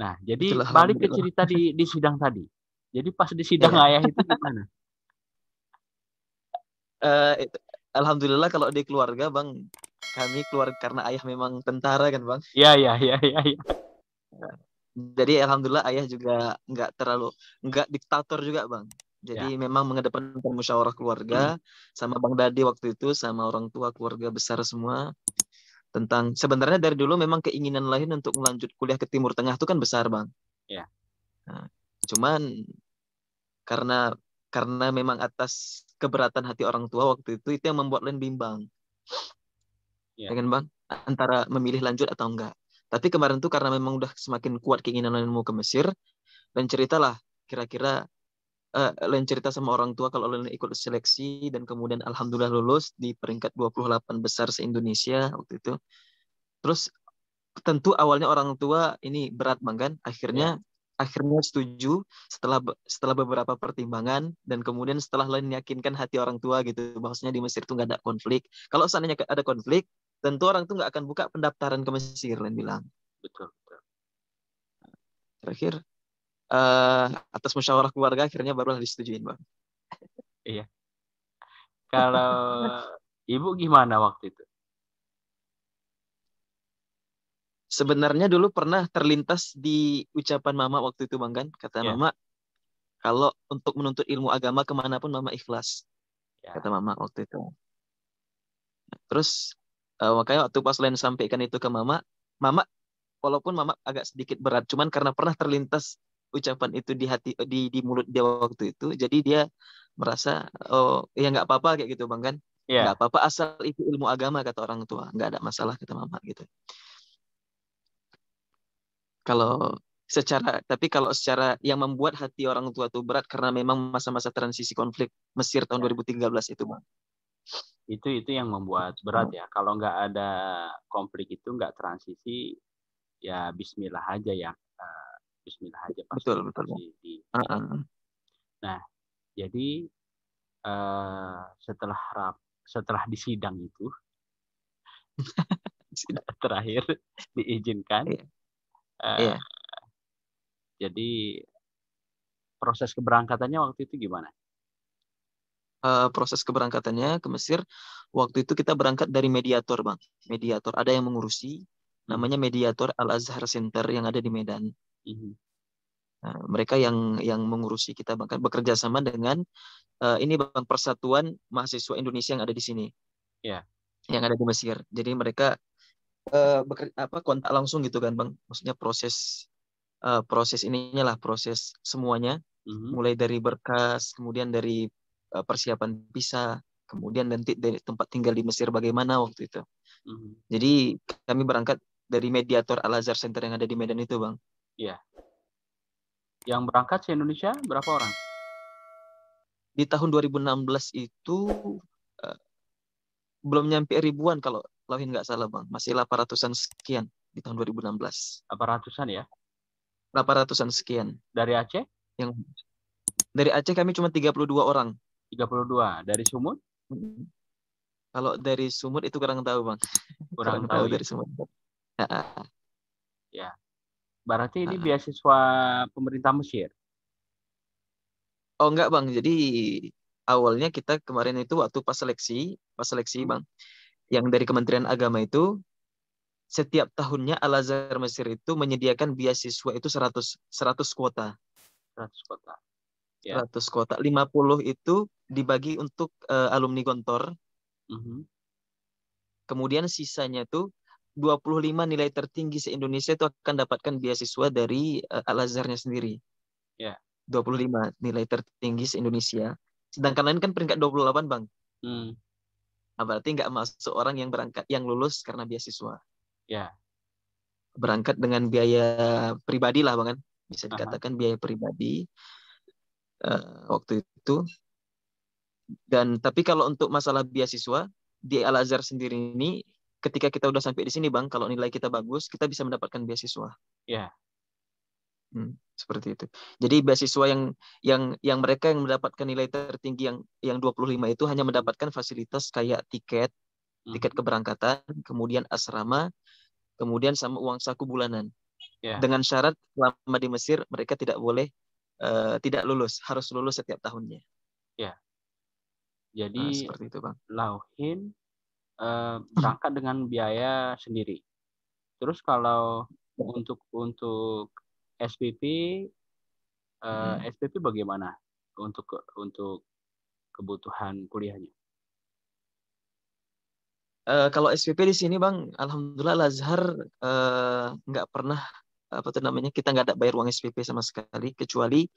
Nah, betul jadi balik ke alhamdulillah. cerita di sidang tadi. Jadi pas di sidang Iya. ayah itu gimana? Itu, alhamdulillah kalau di keluarga Bang, kami keluar karena ayah memang tentara kan Bang. Iya, iya, iya, iya, iya. Jadi alhamdulillah ayah juga nggak diktator juga Bang. Ya, Jadi memang mengedepankan musyawarah keluarga sama Bang Dadi waktu itu sama orang tua keluarga besar semua tentang sebenarnya dari dulu memang keinginan lain untuk melanjut kuliah ke Timur Tengah itu kan besar Bang. ya, Nah, cuman karena karena memang atas keberatan hati orang tua waktu itu yang membuat lain bimbang, ya ya. kan Bang? Antara memilih lanjut atau enggak. Tapi kemarin tuh karena memang udah semakin kuat keinginan lain mau ke Mesir dan ceritalah kira-kira lain cerita sama orang tua kalau lain ikut seleksi dan kemudian alhamdulillah lulus di peringkat 28 besar se-Indonesia waktu itu. Terus tentu awalnya orang tua ini berat Bang kan. Ya, Akhirnya setuju setelah beberapa pertimbangan dan kemudian setelah lain meyakinkan hati orang tua gitu. Maksudnya di Mesir itu nggak ada konflik. Kalau seandainya ada konflik, tentu orang tuh nggak akan buka pendaftaran ke Mesir, lain bilang. betul, betul. Terakhir atas musyawarah keluarga akhirnya barulah disetujuin Bang. Iya. Kalau ibu gimana waktu itu? Sebenarnya dulu pernah terlintas di ucapan mama waktu itu Bang kan. Kata Ya, mama, kalau untuk menuntut ilmu agama kemanapun mama ikhlas. Kata ya, mama waktu itu. Terus makanya waktu pas lain sampaikan itu ke mama, mama walaupun mama agak sedikit berat, cuman karena pernah terlintas ucapan itu di hati di mulut dia waktu itu, jadi dia merasa oh ya nggak apa-apa kayak gitu bang kan, nggak ya. apa-apa asal itu ilmu agama kata orang tua, nggak ada masalah kata mama gitu. Kalau tapi kalau secara yang membuat hati orang tua tuh berat karena memang masa-masa transisi konflik Mesir tahun Ya. 2013 itu bang. Itu yang membuat berat ya. Kalau nggak ada konflik itu nggak transisi, ya Bismillah aja ya. Bismillah aja Betul pasti betul bang. pasti di. Uh-uh. Nah, jadi eh, setelah setelah disidang itu terakhir diizinkan. Iya, eh, iya. jadi proses keberangkatannya waktu itu gimana? proses keberangkatannya ke Mesir. Waktu itu kita berangkat dari mediator, Bang. Mediator, ada yang mengurusi, namanya Mediator Al-Azhar Center yang ada di Medan. Nah, mereka yang mengurusi kita, bahkan bekerja sama dengan ini Bang, Persatuan Mahasiswa Indonesia yang ada di sini, yang ada di Mesir. Jadi mereka kontak langsung gitu kan, Bang. Maksudnya proses ininya lah, proses semuanya, mulai dari berkas, kemudian dari persiapan visa, kemudian nanti dari tempat tinggal di Mesir bagaimana waktu itu. Jadi kami berangkat dari Mediator Al-Azhar Center yang ada di Medan itu, Bang. Iya. Yang berangkat se Indonesia berapa orang? Di tahun 2016 itu belum nyampe ribuan kalau Lauhin nggak salah, Bang. Masih 800-an sekian di tahun 2016. 800-an ya? 800-an sekian. Dari Aceh? Yang dari Aceh kami cuma 32 orang. 32. Dari Sumut? Kalau dari Sumut itu kurang tahu, Bang. Kurang tahu ya? Dari Sumut. Ya. Berarti ini beasiswa pemerintah Mesir? Oh enggak, Bang. Jadi awalnya kita kemarin itu waktu pas seleksi Bang, yang dari Kementerian Agama itu setiap tahunnya Al-Azhar Mesir itu menyediakan beasiswa itu 100 kuota. 100 kuota. Ya. 100 kuota. 50 itu dibagi untuk alumni Gontor. Kemudian sisanya itu 25 nilai tertinggi se-Indonesia itu akan dapatkan beasiswa dari Al-Azharnya sendiri. Ya. 25 nilai tertinggi se-Indonesia. Sedangkan lain kan peringkat 28, Bang. Nah, berarti nggak masuk orang yang berangkat, yang lulus karena beasiswa. Ya. Berangkat dengan biaya pribadi lah, Bang, kan? Bisa dikatakan biaya pribadi waktu itu. Dan tapi kalau untuk masalah beasiswa di Al-Azhar sendiri ini, ketika kita udah sampai di sini, Bang, kalau nilai kita bagus, kita bisa mendapatkan beasiswa. Ya. Seperti itu. Jadi beasiswa yang mereka yang mendapatkan nilai tertinggi yang 25 itu hanya mendapatkan fasilitas kayak tiket keberangkatan, kemudian asrama, kemudian sama uang saku bulanan. Dengan syarat selama di Mesir mereka tidak boleh tidak lulus, harus lulus setiap tahunnya. Ya. Jadi seperti itu, Bang. Lauhin berangkat dengan biaya sendiri. Terus kalau untuk SPP SPP bagaimana untuk kebutuhan kuliahnya? Kalau SPP di sini, Bang, alhamdulillah Al-Azhar nggak pernah kita nggak ada bayar uang SPP sama sekali, kecuali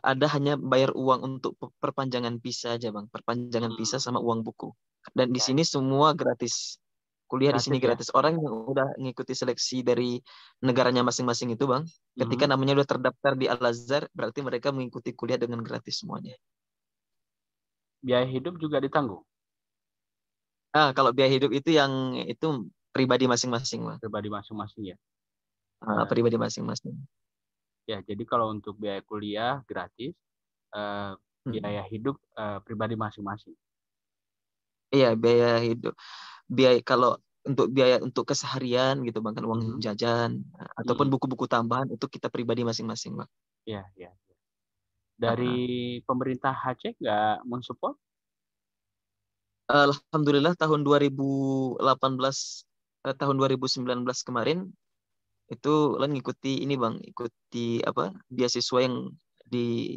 ada hanya bayar uang untuk perpanjangan visa aja, Bang, perpanjangan visa sama uang buku. Dan di sini semua gratis. Kuliah di sini gratis. Orang yang udah ngikuti seleksi dari negaranya masing-masing itu, Bang, ketika namanya udah terdaftar di Al-Azhar, berarti mereka mengikuti kuliah dengan gratis semuanya. Biaya hidup juga ditanggung? Kalau biaya hidup itu pribadi masing-masing, Bang. Pribadi masing-masing ya? Pribadi masing-masing. Ya, jadi kalau untuk biaya kuliah gratis, biaya hidup pribadi masing-masing. Iya, biaya hidup. Kalau untuk biaya untuk keseharian gitu, Bang, kan uang jajan ataupun buku-buku tambahan itu kita pribadi masing-masing, Bang. Iya. Dari pemerintah Aceh nggak mensupport? Alhamdulillah tahun 2018 tahun 2019 kemarin itu ngikuti ini, Bang, ikuti beasiswa yang di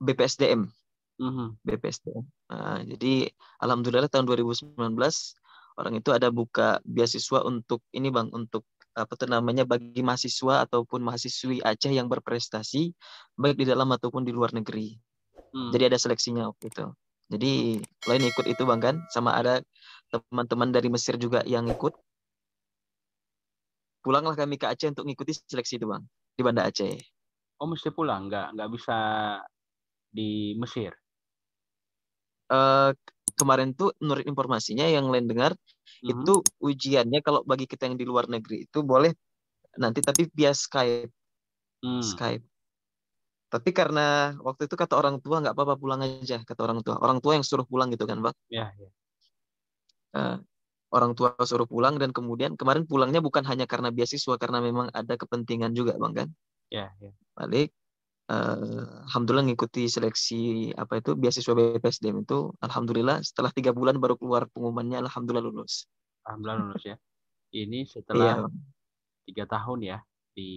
BPSDM. BPSDM. Jadi alhamdulillah tahun 2019 orang itu ada buka beasiswa untuk ini, Bang, untuk bagi mahasiswa ataupun mahasiswi Aceh yang berprestasi baik di dalam ataupun di luar negeri. Jadi ada seleksinya waktu itu. Jadi lain ikut itu, Bang, kan, sama ada teman-teman dari Mesir juga yang ikut. Pulanglah kami ke Aceh untuk ngikuti seleksi itu, Bang, di Banda Aceh. Oh, mesti pulang, nggak bisa di Mesir? Kemarin tuh menurut informasinya yang lain dengar itu ujiannya kalau bagi kita yang di luar negeri itu boleh nanti tapi via Skype. Skype. Tapi karena waktu itu kata orang tua nggak apa-apa, pulang aja, kata orang tua. Orang tua yang suruh pulang gitu kan, Bang. Ya. Orang tua suruh pulang dan kemudian kemarin pulangnya bukan hanya karena beasiswa, karena memang ada kepentingan juga, Bang, kan. Ya. Balik. Alhamdulillah ngikuti seleksi beasiswa BPSDM itu, alhamdulillah setelah 3 bulan baru keluar pengumumannya, alhamdulillah lulus. Alhamdulillah lulus ya. Ini setelah Iya, 3 tahun ya di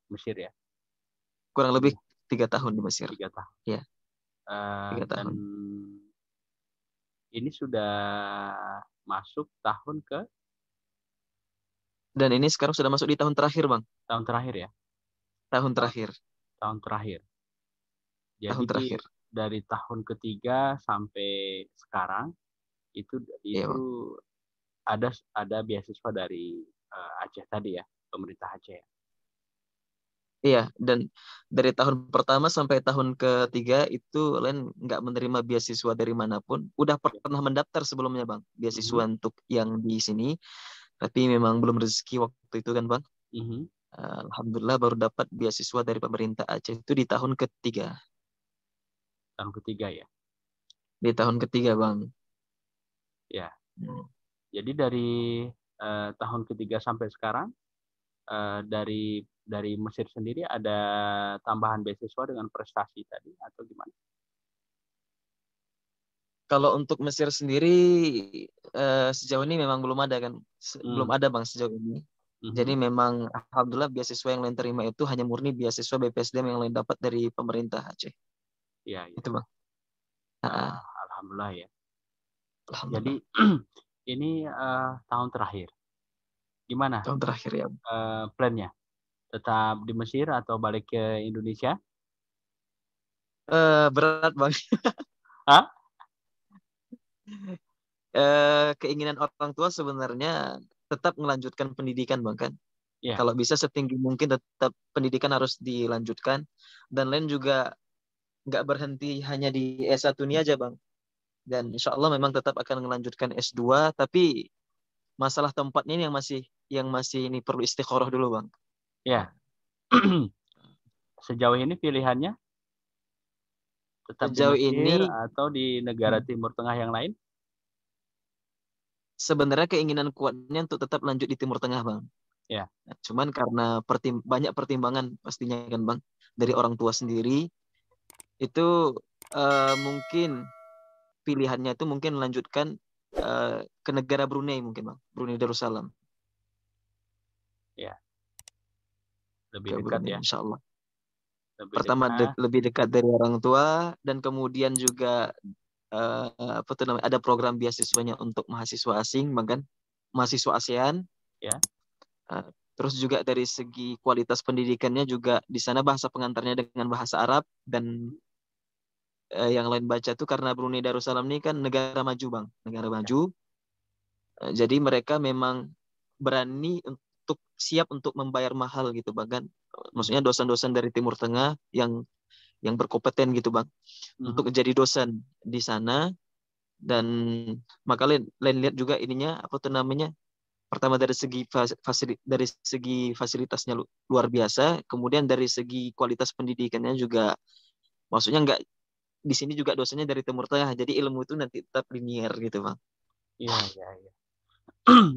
Mesir ya. kurang lebih Iya, 3 tahun di Mesir. 3 tahun. Iya, Dan 3 tahun. ini sudah masuk tahun ke Dan ini sekarang sudah masuk di tahun terakhir, Bang. tahun terakhir ya. Tahun Tahun, terakhir. tahun terakhir. Tahun Jadi terakhir. dari tahun ketiga sampai sekarang itu Iya, Bang. ada beasiswa dari Aceh tadi ya, pemerintah Aceh ya. Iya, dan dari tahun pertama sampai tahun ketiga itu Len nggak menerima beasiswa dari manapun. Udah Ya. pernah mendaftar sebelumnya, Bang, beasiswa Mhm, untuk yang di sini, tapi memang belum rezeki waktu itu kan, Bang. mhm. Alhamdulillah baru dapat beasiswa dari pemerintah Aceh itu di tahun ketiga. Tahun ketiga ya. Di tahun ketiga, Bang. Ya. Hmm. Jadi dari tahun ketiga sampai sekarang dari Mesir sendiri ada tambahan beasiswa dengan prestasi tadi atau gimana? Kalau untuk Mesir sendiri sejauh ini memang belum ada kan, belum Hmm, ada, Bang, sejauh ini. mhm. Jadi memang alhamdulillah beasiswa yang lain terima itu hanya murni beasiswa BPSDM yang lain dapat dari pemerintah Aceh. Ya, ya. Itu, Bang. Ah, Alhamdulillah ya. Jadi alhamdulillah. ini tahun terakhir. Gimana Tahun terakhir ya. plannya? Tetap di Mesir atau balik ke Indonesia? Berat, Bang. Ah, Keinginan orang tua sebenarnya tetap melanjutkan pendidikan, Bang, kan. ya. Kalau bisa setinggi mungkin tetap pendidikan harus dilanjutkan, dan lain juga nggak berhenti hanya di S1 ini aja, Bang. Dan insya Allah memang tetap akan melanjutkan S2, tapi masalah tempatnya ini yang masih ini perlu istikharah dulu, Bang. Ya. Sejauh ini pilihannya tetap di Sejauh Mesir ini atau di negara Timur Tengah yang lain? sebenarnya keinginan kuatnya untuk tetap lanjut di Timur Tengah, Bang. Ya. Nah, cuman karena banyak pertimbangan pastinya kan, Bang, dari orang tua sendiri itu mungkin pilihannya itu mungkin melanjutkan ke negara Brunei mungkin, Bang. Brunei Darussalam. Ya, lebih Ke dekat Brunei ya, insya Allah. lebih Pertama dekat. lebih dekat dari orang tua, dan kemudian juga eh, apa tuh namanya, ada program beasiswanya untuk mahasiswa asing, bahkan mahasiswa ASEAN. Ya. Eh, Terus juga dari segi kualitas pendidikannya juga di sana bahasa pengantarnya dengan bahasa Arab, dan yang lain baca tuh karena Brunei Darussalam ini kan negara maju, Bang, negara Ya. maju. Jadi mereka memang berani untuk siap untuk membayar mahal gitu, Bang, kan. Mhm. Maksudnya dosen-dosen dari Timur Tengah yang berkompeten gitu, Bang, untuk Mhm. jadi dosen di sana. Dan maka lain lihat juga ininya apa tuh namanya, pertama dari segi dari segi fasilitasnya luar biasa, kemudian dari segi kualitas pendidikannya juga, maksudnya nggak, di sini juga dosennya dari Timur Tengah, jadi ilmu itu nanti tetap linear gitu, Bang. Iya, iya, iya.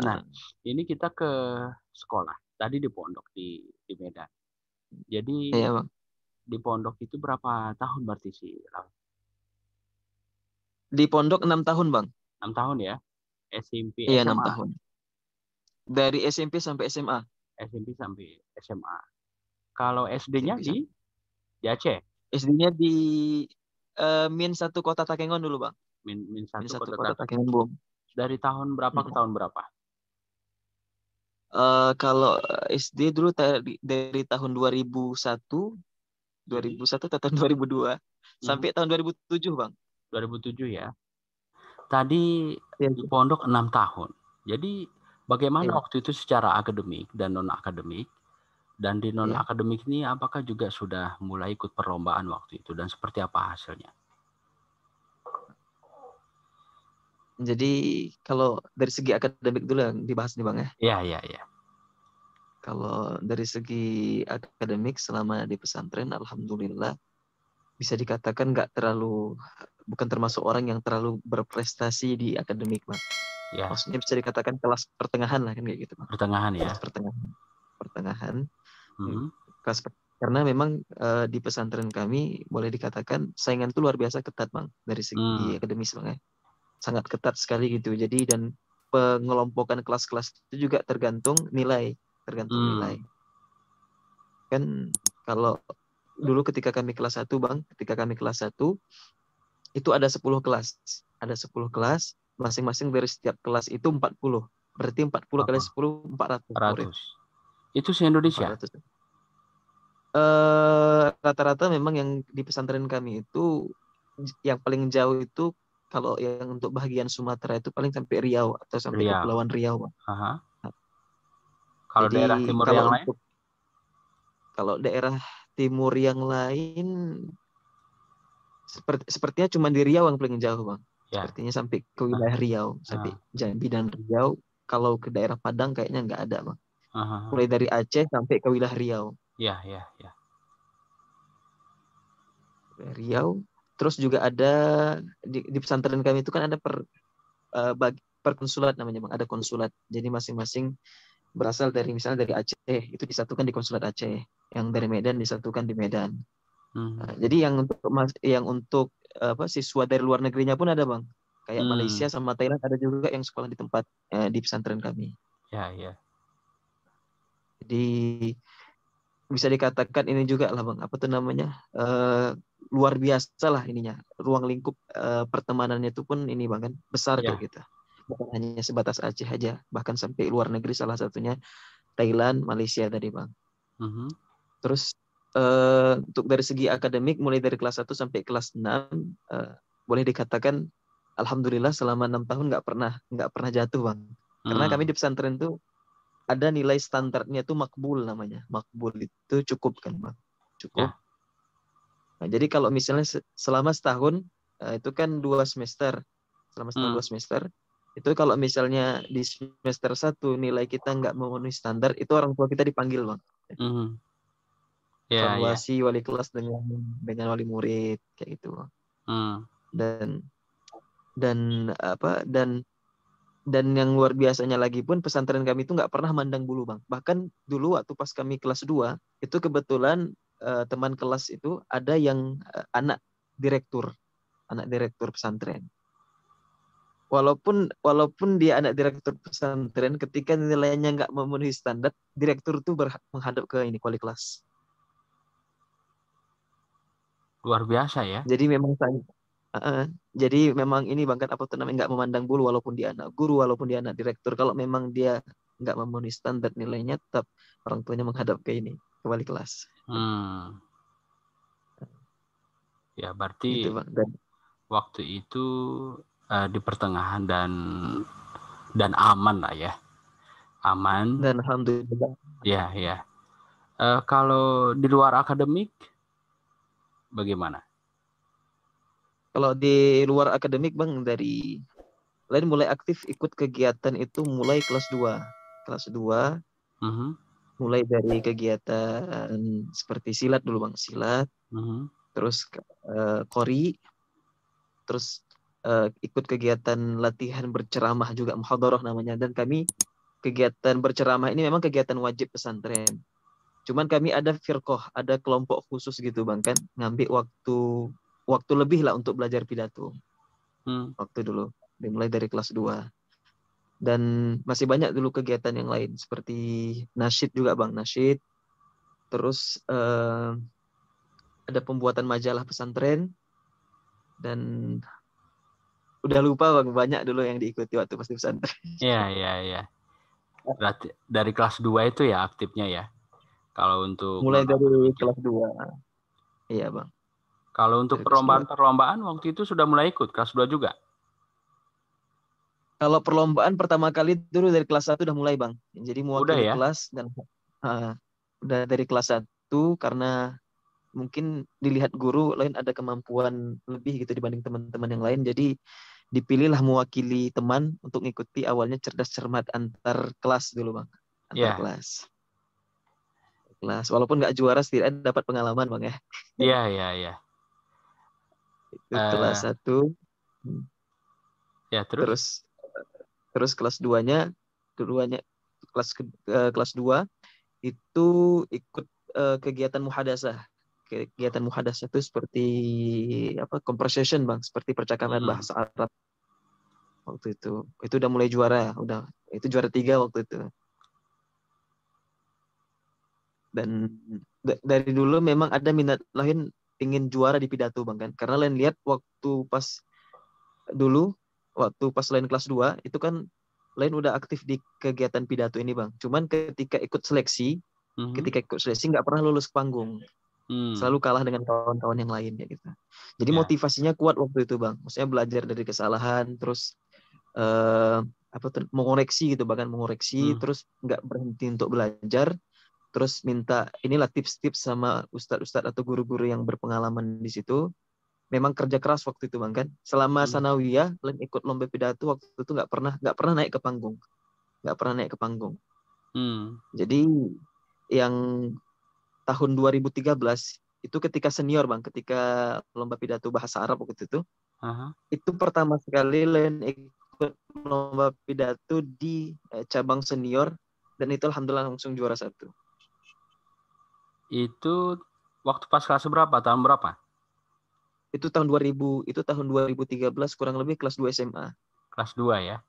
Nah, Nah, ini kita ke sekolah. Tadi di pondok di Medan. Jadi iya, Bang. di pondok itu berapa tahun berarti sih? Di pondok 6 tahun, Bang. 6 tahun ya? SMP, Iya, enam SMA, tahun dari SMP sampai SMA. SMP sampai SMA. Kalau SD-nya SMP di Aceh, SD-nya di Min 1 Kota Takengon dulu, Bang. min min Min satu 1 kota Kota Takengon. Takengon, Bung. Dari tahun berapa ke tahun berapa? Kalau SD dulu dari tahun 2001, Jadi 2001 ke tahun 2002 mhm, sampai tahun 2007, Bang. 2007 ya. Tadi Iya, di pondok 6 tahun. Jadi bagaimana iya, waktu itu secara akademik dan non akademik? Dan di non iya. akademik ini apakah juga sudah mulai ikut perlombaan waktu itu dan seperti apa hasilnya? Jadi kalau dari segi akademik dulu yang dibahas nih, Bang, ya. Iya, iya, iya. Kalau dari segi akademik selama di pesantren, alhamdulillah bisa dikatakan bukan termasuk orang yang terlalu berprestasi di akademik, Bang. Ya, Maksudnya bisa dikatakan kelas pertengahan lah kan, kayak gitu, Bang. pertengahan ya. Kelas pertengahan, pertengahan. Mhm. Kelas Karena memang di pesantren kami boleh dikatakan saingan itu luar biasa ketat Bang dari segi akademis Bang ya. Sangat ketat sekali gitu. Jadi dan pengelompokan kelas-kelas itu juga tergantung nilai. Kan kalau dulu ketika kami kelas 1 Bang, itu ada 10 kelas. Ada 10 kelas, masing-masing dari setiap kelas itu 40. Berarti 40 kali Oh, 10 400 murid. 100. Itu se-Indonesia? 400. Rata-rata memang yang di pesantren kami itu yang paling jauh itu kalau yang untuk bagian Sumatera itu paling sampai Riau atau sampai Riau. Kepulauan Riau. Aha. Kalau Jadi daerah timur kalau yang lain? untuk daerah timur yang lain sepertinya cuma di Riau yang paling jauh Bang. Ya. Sepertinya sampai ke wilayah Riau, sampai Ah, Jambi dan Riau. Kalau ke daerah Padang kayaknya nggak ada Bang. aha. Mulai dari Aceh sampai ke wilayah Riau. Ya, ya, ya. Riau. Terus juga ada di pesantren kami itu kan ada perkonsulat namanya Bang. Ada konsulat. Jadi masing-masing berasal dari misalnya dari Aceh itu disatukan di konsulat Aceh. Yang dari Medan disatukan di Medan. Hmm. Jadi yang untuk apa siswa dari luar negerinya pun ada Bang. Kayak Malaysia Hmm. sama Thailand ada juga yang sekolah di tempat di pesantren kami. Ya, ya. Jadi bisa dikatakan ini juga lah Bang, apa tuh namanya? Luar biasa lah ininya. Ruang lingkup pertemanannya itu pun ini Bang kan besar kayak Ya. gitu. Bukan hanya sebatas Aceh aja, bahkan sampai luar negeri salah satunya Thailand, Malaysia tadi Bang. Mhm. Terus untuk dari segi akademik mulai dari kelas 1 sampai kelas 6 boleh dikatakan alhamdulillah selama 6 tahun nggak pernah jatuh Bang. Karena kami Hmm. di pesantren tuh ada nilai standarnya tuh makbul namanya. Makbul itu cukup kan Bang. Cukup. Ya. Nah, jadi kalau misalnya selama setahun itu kan 2 semester. Selama setahun Hmm. 2 semester itu kalau misalnya di semester 1 nilai kita nggak memenuhi standar itu orang tua kita dipanggil Bang. Mhm. Ya, ya. Evaluasi wali kelas dengan wali murid kayak gitu Bang. Hmm. Dan dan apa dan yang luar biasanya lagi pun pesantren kami itu nggak pernah mandang bulu Bang. Bahkan dulu waktu pas kami kelas 2 itu kebetulan teman kelas itu ada yang anak direktur pesantren. Walaupun dia anak direktur pesantren, ketika nilainya nggak memenuhi standar, direktur itu menghadap ke ini wali kelas. Luar biasa ya. Jadi memang jadi memang ini Bang kan apa tuh namanya nggak memandang bulu walaupun dia anak guru, walaupun dia anak direktur. Kalau memang dia nggak memenuhi standar nilainya, tetap orang tuanya menghadap ke ini ke wali kelas. Hmm. Ya, Gitu berarti Bang. Dan waktu itu di pertengahan dan aman lah ya. Aman. dan alhamdulillah. Ya, ya. Kalau di luar akademik bagaimana? Kalau di luar akademik Bang dari lain mulai aktif ikut kegiatan itu mulai kelas 2. Kelas 2 Mhm. mulai dari kegiatan seperti silat dulu Bang, silat, Mhm. terus kori, terus ikut kegiatan latihan berceramah juga muhadharah namanya. Dan kami kegiatan berceramah ini memang kegiatan wajib pesantren. Cuman kami ada firqoh, ada kelompok khusus gitu Bang kan, ngambil waktu lebih lah untuk belajar pidato Hmm. waktu dulu. Dimulai dari kelas 2. Dan masih banyak dulu kegiatan yang lain seperti nasyid juga Bang, nasyid. Terus ada pembuatan majalah pesantren dan udah lupa Bang banyak dulu yang diikuti waktu pas di pesantren. Ya, ya, ya. Berarti dari kelas 2 itu ya aktifnya ya. Kalau untuk Mulai dari non-akademik ya. kelas 2. Iya Bang, Kalau untuk dari kelas 2. perlombaan-perlombaan waktu itu sudah mulai ikut kelas 2 juga. Kalau perlombaan pertama kali dulu dari kelas 1 udah mulai Bang. Jadi Udah mewakili ya. kelas dan udah dari kelas 1 karena mungkin dilihat guru lain ada kemampuan lebih gitu dibanding teman-teman yang lain. Jadi dipilihlah mewakili teman untuk mengikuti awalnya cerdas cermat antar kelas dulu Bang. Antar Ya. kelas. Walaupun nggak juara setidaknya dapat pengalaman Bang ya. Ya, ya, ya. Itu kelas Eh, 1. ya terus. Terus terus kelas 2-nya kelas 2 itu ikut kegiatan muhadasah. Kegiatan muhadasah itu seperti conversation Bang, seperti percakapan bahasa Arab waktu itu. Itu udah mulai juara, itu juara 3 waktu itu. Dan dari dulu memang ada minat lain ingin juara di pidato Bang kan. Karena lain lihat waktu pas lain kelas 2 itu kan lain udah aktif di kegiatan pidato ini Bang. Cuman ketika ikut seleksi nggak pernah lulus ke panggung. Selalu kalah dengan kawan-kawan yang lain ya gitu. Jadi motivasinya kuat waktu itu Bang. Maksudnya belajar dari kesalahan, terus mengoreksi gitu, bahkan mengoreksi, terus nggak berhenti untuk belajar, terus minta inilah tips-tips sama ustadz-ustadz atau guru-guru yang berpengalaman di situ. Memang kerja keras waktu itu Bang kan. Selama sanawiyah, Len ikut lomba pidato waktu itu nggak pernah naik ke panggung, Jadi yang tahun 2013 itu ketika senior Bang, ketika lomba pidato bahasa Arab waktu itu, itu pertama sekali Len ikut lomba pidato di cabang senior, dan itu alhamdulillah langsung juara 1. Itu waktu pas kelas berapa? Tahun berapa? Itu tahun 2013 kurang lebih kelas 2 SMA. Kelas 2 ya.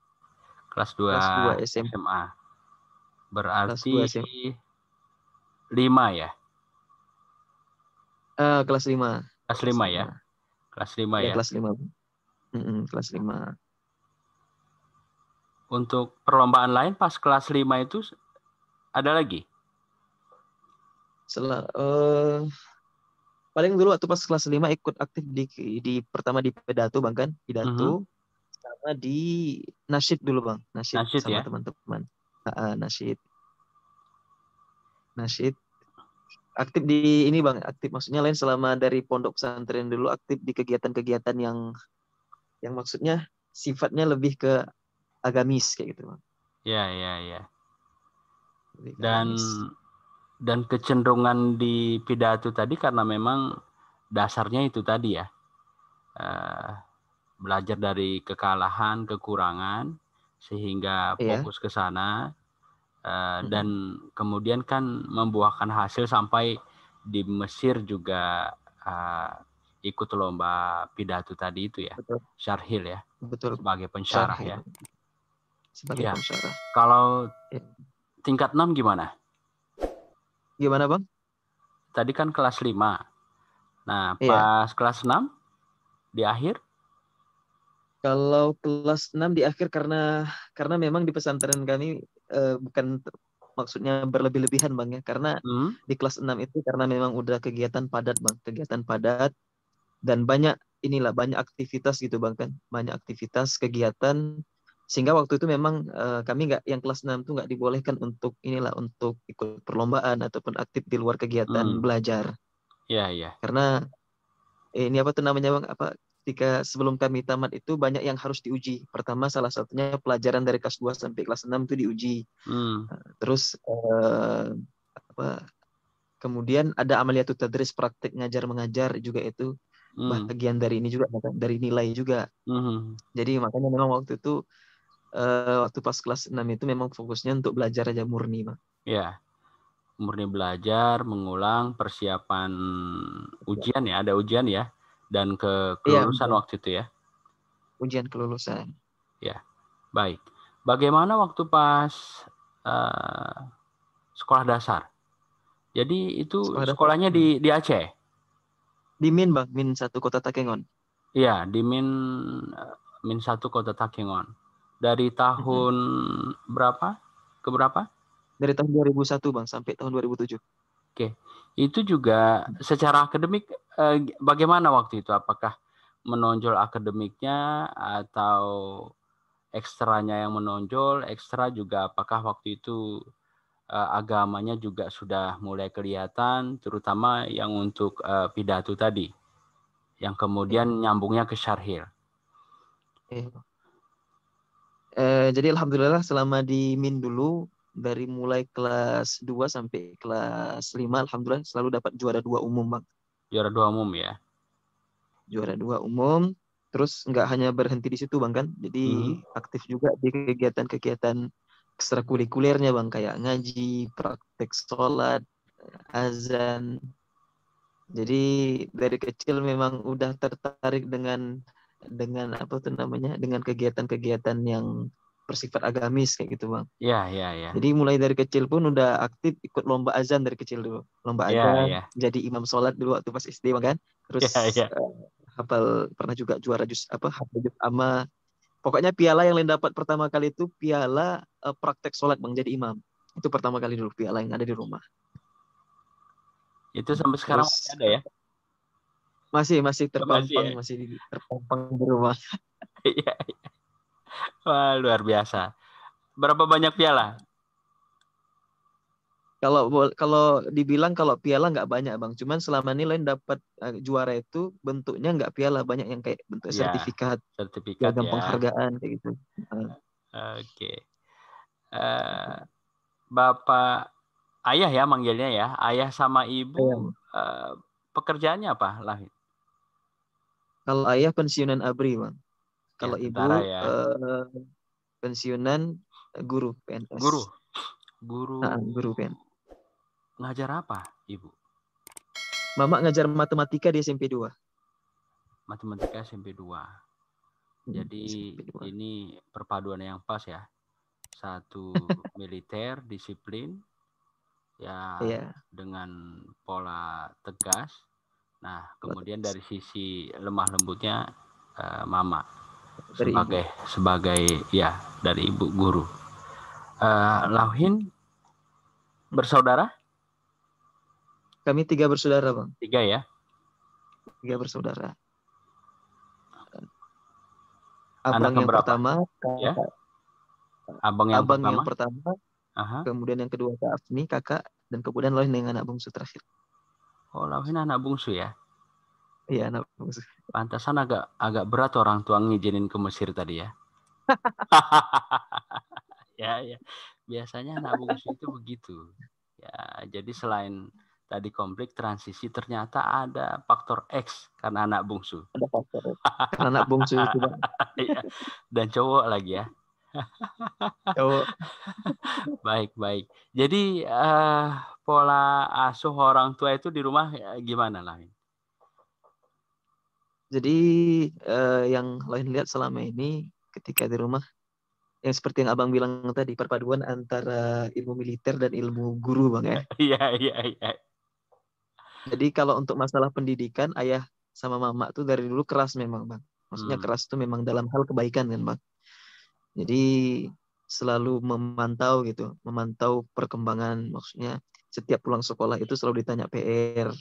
Kelas 2 SMA. Berarti kelas 2 SMA. 5 ya. Kelas 5. Kelas 5 ya. Kelas 5 ya. Kelas 5. Kelas 5. Untuk perlombaan lain pas kelas 5 itu ada lagi? Paling dulu waktu pas kelas 5 ikut aktif pertama di pidato Bang kan, pidato sama di nasyid dulu Bang, nasyid sama teman-teman. Nasyid aktif di ini Bang, aktif maksudnya lain selama dari pondok pesantren dulu aktif di kegiatan-kegiatan yang maksudnya sifatnya lebih ke agamis kayak gitu Bang. Ya. Dan kecenderungan di pidato tadi karena memang dasarnya itu tadi ya, belajar dari kekalahan, kekurangan, sehingga fokus ke sana, dan kemudian kan membuahkan hasil sampai di Mesir juga ikut lomba pidato tadi itu ya. Betul. Syarhil ya. Betul. Sebagai pensyarah ya. Sebagai pensyarah. Kalau tingkat 6 gimana? Gimana Bang? Tadi kan kelas 5. Nah, pas kelas 6 di akhir? Kalau kelas 6 di akhir karena memang di pesantren kami bukan maksudnya berlebih-lebihan Bang ya. Karena di kelas 6 itu karena memang udah kegiatan padat Bang, dan banyak aktivitas gitu Bang kan. Banyak aktivitas, kegiatan, sehingga waktu itu memang kami yang kelas 6 itu nggak dibolehkan untuk ikut perlombaan ataupun aktif di luar kegiatan belajar. Iya. Karena ini namanya Bang, ketika sebelum kami tamat itu banyak yang harus diuji. Pertama salah satunya pelajaran dari kelas 2 sampai kelas 6 itu diuji. Terus kemudian ada amaliyatut tadris, praktik ngajar mengajar juga itu bagian dari ini juga, dari nilai juga. Jadi makanya memang waktu itu waktu pas kelas 6 itu memang fokusnya untuk belajar aja murni Bang. Iya. Murni belajar, mengulang, persiapan ujian ya, ada ujian ya, dan kelulusan waktu itu ya. Ujian kelulusan. Ya, baik. Bagaimana waktu pas sekolah dasar? Jadi itu sekolahnya di Aceh? Di Min Bang, Min 1 Kota Takengon. Iya, di Min 1 Kota Takengon. Dari tahun berapa ke berapa? Dari tahun 2001 Bang sampai tahun 2007. Oke. Itu juga secara akademik bagaimana waktu itu? Apakah menonjol akademiknya atau ekstranya yang menonjol? Ekstra juga apakah waktu itu agamanya juga sudah mulai kelihatan, terutama yang untuk pidato tadi, yang kemudian nyambungnya ke syarhil? Jadi alhamdulillah selama di Min dulu, dari mulai kelas 2 sampai kelas 5 alhamdulillah selalu dapat juara 2 umum Bang. Juara 2 umum ya. Juara 2 umum, terus nggak hanya berhenti di situ Bang kan. Jadi aktif juga di kegiatan-kegiatan ekstrakurikulernya Bang, kayak ngaji, praktek sholat, azan. Jadi dari kecil memang udah tertarik dengan apa tuh namanya, dengan kegiatan-kegiatan yang bersifat agamis kayak gitu bang. Iya, iya, iya. Jadi mulai dari kecil pun udah aktif ikut lomba azan dari kecil dulu. Lomba Iya, azan, iya. jadi imam sholat dulu waktu pas SD bang kan. Terus Iya, iya. hafal, pernah juga juara hafal juz amma. Pokoknya piala yang Len dapat pertama kali itu piala praktek sholat bang, jadi imam. Itu pertama kali dulu piala yang ada di rumah. Itu sampai sekarang masih Terus ada ya? masih Masih ya? terpampang di rumah. Iya. Wah, luar biasa. Berapa banyak piala? Kalau dibilang kalau piala nggak banyak bang, cuman selama ini Len dapat juara itu bentuknya nggak piala, banyak yang kayak bentuk Ya, sertifikat, sertifikat piagam ya. penghargaan kayak gitu. Oke. Eh, Bapak ayah ya manggilnya ya. Ayah sama ibu Ayah. pekerjaannya apa lah? Kalau ayah pensiunan ABRI bang, Ya, kalau ibu tentara ya. pensiunan guru PNS. Guru. Guru Guru PNS. ngajar apa, Ibu? Mama ngajar matematika di SMP 2. Matematika SMP 2. Jadi SMP 2. ini perpaduan yang pas ya. Satu militer, disiplin, ya Iya. dengan pola tegas. Nah, kemudian dari sisi lemah lembutnya Mama Dari ibu. sebagai ya dari ibu guru. Lauhin bersaudara? Kami 3 bersaudara bang. 3 ya. 3 bersaudara. Anak Abang yang keberapa? pertama, Ya. Abang yang pertama, Aha. kemudian yang kedua Kak Afni, kakak, dan kemudian Lauhin yang anak bungsu terakhir. Oh, Lauhin anak bungsu ya. Iya, anak bungsu. Pantasan agak berat orang tua ngizinin ke Mesir tadi ya. Ya, ya. Biasanya anak bungsu itu begitu. Ya, jadi selain tadi konflik transisi ternyata ada faktor X karena anak bungsu. Ada faktor karena anak bungsu itu bang. Ya, dan cowok lagi ya. Cowok. Baik. Jadi pola asuh orang tua itu di rumah gimana lah? Jadi yang Lauhin lihat selama ini ketika di rumah, yang seperti yang abang bilang tadi, perpaduan antara ilmu militer dan ilmu guru bang ya. Iya. Jadi kalau untuk masalah pendidikan, ayah sama mama tuh dari dulu keras memang bang. Maksudnya keras tuh memang dalam hal kebaikan kan bang. Jadi selalu memantau perkembangan. Maksudnya setiap pulang sekolah itu selalu ditanya PR.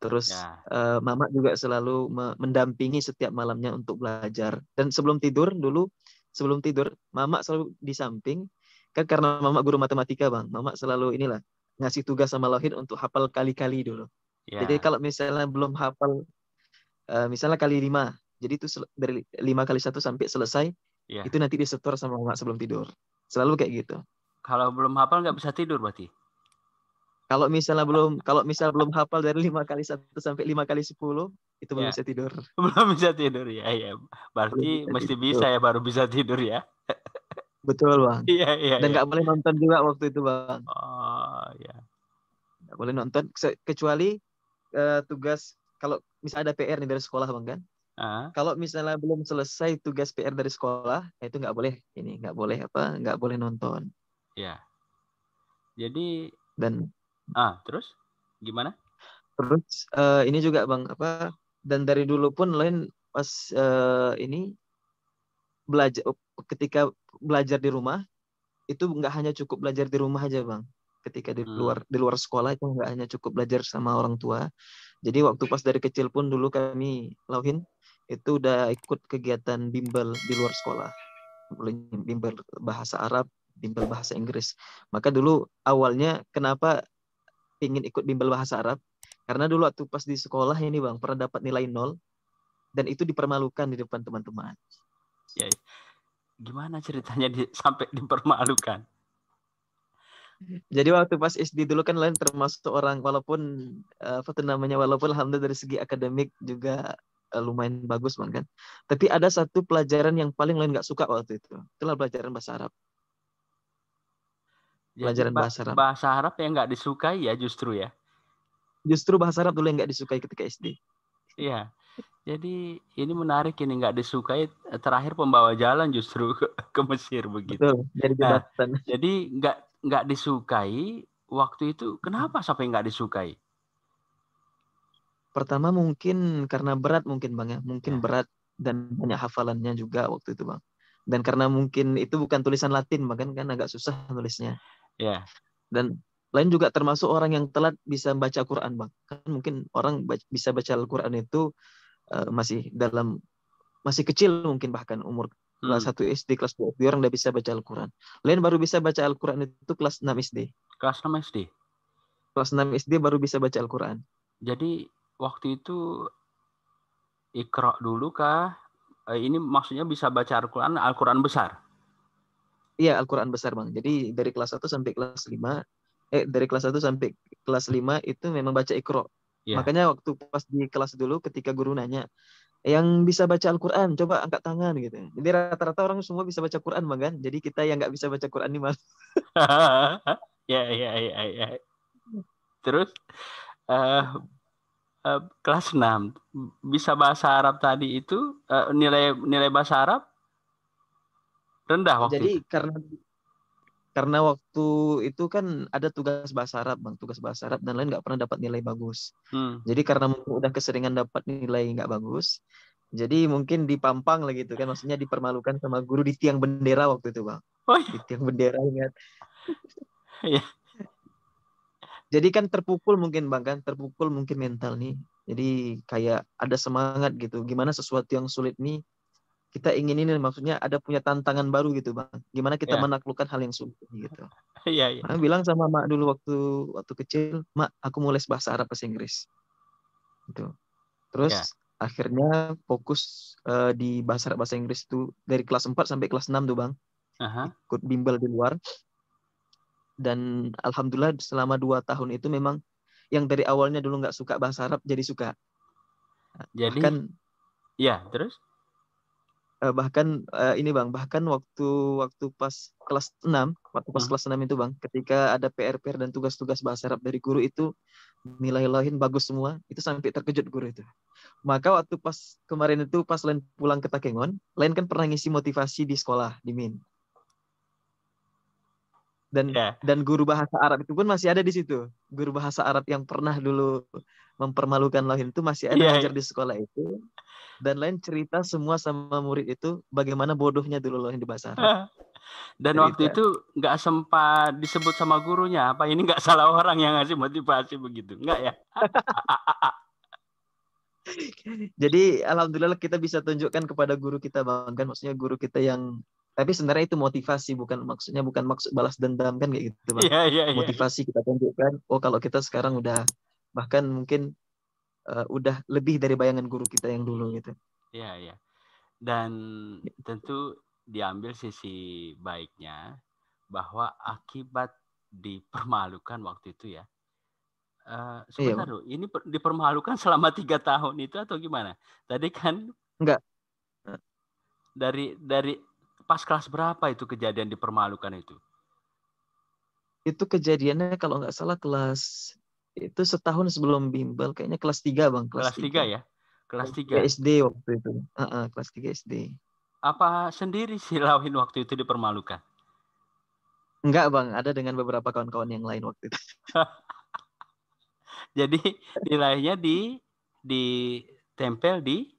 Terus Ya. mama juga selalu mendampingi setiap malamnya untuk belajar. Dan sebelum tidur mama selalu di samping. Kan karena mama guru matematika bang, mama selalu ngasih tugas sama Lauhin untuk hafal kali-kali dulu. Jadi Ya. kalau misalnya belum hafal, misalnya kali 5, jadi itu dari 5 kali 1 sampai selesai, Ya. itu nanti disetor sama mama sebelum tidur. Selalu kayak gitu. Kalau belum hafal nggak bisa tidur berarti? Kalau misal belum hafal dari 5 kali 1 sampai 5 kali 10, itu belum Ya. bisa tidur. Belum bisa tidur ya. Belum Berarti bisa mesti tidur. bisa ya baru bisa tidur ya. Betul bang. Dan Iya. nggak boleh nonton juga waktu itu bang. Oh ya. Nggak boleh nonton kecuali tugas, kalau misalnya ada PR nih dari sekolah bang kan. Kalau misalnya belum selesai tugas PR dari sekolah, itu nggak boleh nonton. Ya. Jadi Dan terus gimana? terus ini juga bang dan dari dulu pun Lauhin pas ini belajar, ketika belajar di rumah itu nggak hanya cukup belajar di rumah aja bang. Ketika di luar sekolah itu nggak hanya cukup belajar sama orang tua. Jadi waktu pas dari kecil pun dulu kami Lauhin itu udah ikut kegiatan bimbel di luar sekolah. Bimbel bahasa Arab, bimbel bahasa Inggris. Maka dulu awalnya kenapa ingin ikut bimbel bahasa Arab? Karena dulu waktu pas di sekolah ini bang, pernah dapat nilai 0 dan itu dipermalukan di depan teman-teman. Ya. Gimana ceritanya sampai dipermalukan? Jadi waktu pas SD dulu kan Lauhin termasuk orang, walaupun walaupun alhamdulillah dari segi akademik juga lumayan bagus bang kan. Tapi ada satu pelajaran yang paling Lauhin nggak suka waktu itu. Itulah pelajaran bahasa Arab. Jadi pelajaran bahasa Arab. bahasa Arab yang nggak disukai ya justru ya. Justru bahasa Arab dulu yang nggak disukai ketika SD. Iya. Jadi ini menarik, ini nggak disukai, terakhir pembawa jalan justru ke Mesir begitu. Betul, jadi Nah, jembatan. jadi nggak disukai waktu itu. Kenapa sampai nggak disukai? Pertama mungkin karena berat mungkin Bang ya. Mungkin Ya, berat dan banyak hafalannya juga waktu itu Bang. Dan karena mungkin itu bukan tulisan Latin, bahkan kan agak susah nulisnya. ya, Dan lain juga termasuk orang yang telat bisa baca Quran Bang. Kan mungkin orang bisa baca Al-Quran itu masih kecil mungkin bahkan umur kelas hmm. 1 SD, kelas 2 SD orang udah bisa baca Al-Quran. Lain baru bisa baca Al-Quran itu kelas 6 SD. Kelas 6 SD. Kelas 6 SD baru bisa baca Al-Quran. Jadi waktu itu Iqra dulu kah? Ini maksudnya bisa baca Al-Quran, Al-Quran besar. Iya, Al-Quran besar, Bang. Jadi dari kelas 1 sampai kelas 5, dari kelas 1 sampai kelas 5 itu memang baca Iqra. Ya. Makanya waktu pas di kelas dulu ketika guru nanya, yang bisa baca Al-Quran, coba angkat tangan gitu. Jadi rata-rata orang semua bisa baca Quran, Bang kan? Jadi kita yang nggak bisa baca Quran ini malah. Ya, ya, ya, ya. Terus eh, kelas 6 bisa bahasa Arab tadi itu, nilai nilai bahasa Arab rendah waktu itu. Jadi karena waktu itu kan ada tugas bahasa Arab, Bang, tugas bahasa Arab dan lain nggak pernah dapat nilai bagus. Hmm. Jadi karena mungkin udah keseringan dapat nilai nggak bagus, jadi mungkin dipampang lah gitu kan, maksudnya dipermalukan sama guru di tiang bendera waktu itu, Bang. Oh Di tiang bendera ingat. iya. Jadi kan terpukul mungkin Bang kan, terpukul mungkin mental nih. Jadi kayak ada semangat gitu. Gimana sesuatu yang sulit nih kita ingin ini, maksudnya ada punya tantangan baru gitu Bang. Gimana kita Ya, menaklukkan hal yang sulit ini gitu. iya, iya. Nah, bilang sama Mak dulu waktu kecil, Mak, aku mau les bahasa Arab bahasa Inggris. Gitu. Ya. Terus akhirnya fokus di bahasa Arab bahasa Inggris itu dari kelas 4 sampai kelas 6 tuh Bang. Aha. Ikut bimbel di luar. Dan alhamdulillah selama 2 tahun itu memang yang dari awalnya dulu nggak suka bahasa Arab jadi suka. Jadi, Bahkan ya, terus? ini Bang, bahkan waktu pas Hmm. kelas 6 itu Bang, ketika ada PR-PR dan tugas-tugas bahasa Arab dari guru itu nilai lain bagus semua, itu sampai terkejut guru itu. Maka waktu pas kemarin itu pas Len pulang ke Takengon, Len kan pernah ngisi motivasi di sekolah di Min. Dan Ya. dan guru bahasa Arab itu pun masih ada di situ. Guru bahasa Arab yang pernah dulu mempermalukan Lauhin itu masih ada Iya, ngajar iya. di sekolah itu. Dan lain cerita semua sama murid itu bagaimana bodohnya dulu Lauhin di bahasa Arab. Dan waktu Cerita. itu nggak sempat disebut sama gurunya. Apa ini nggak salah orang yang ngasih motivasi begitu? Nggak ya? Jadi alhamdulillah kita bisa tunjukkan kepada guru kita Bang kan, maksudnya guru kita yang, tapi sebenarnya itu motivasi, bukan maksud balas dendam kan kayak gitu Bang. Iya, iya, iya. Motivasi kita tunjukkan, oh kalau kita sekarang udah bahkan mungkin udah lebih dari bayangan guru kita yang dulu gitu. Iya, iya. Dan tentu diambil sisi baiknya bahwa akibat dipermalukan waktu itu ya. Iya Sebentar Bang. loh, ini dipermalukan selama 3 tahun itu atau gimana? Tadi kan Enggak, dari pas kelas berapa itu kejadian dipermalukan itu? itu kejadiannya kalau nggak salah itu setahun sebelum bimbel, kayaknya kelas 3 Bang, kelas Kelas 3 3. ya? Kelas Kelas 3 3. SD waktu itu. Kelas 3 SD. Apa sendiri sih Lawin waktu itu dipermalukan? Enggak Bang, ada dengan beberapa kawan-kawan yang lain waktu itu. Jadi nilainya ditempel di.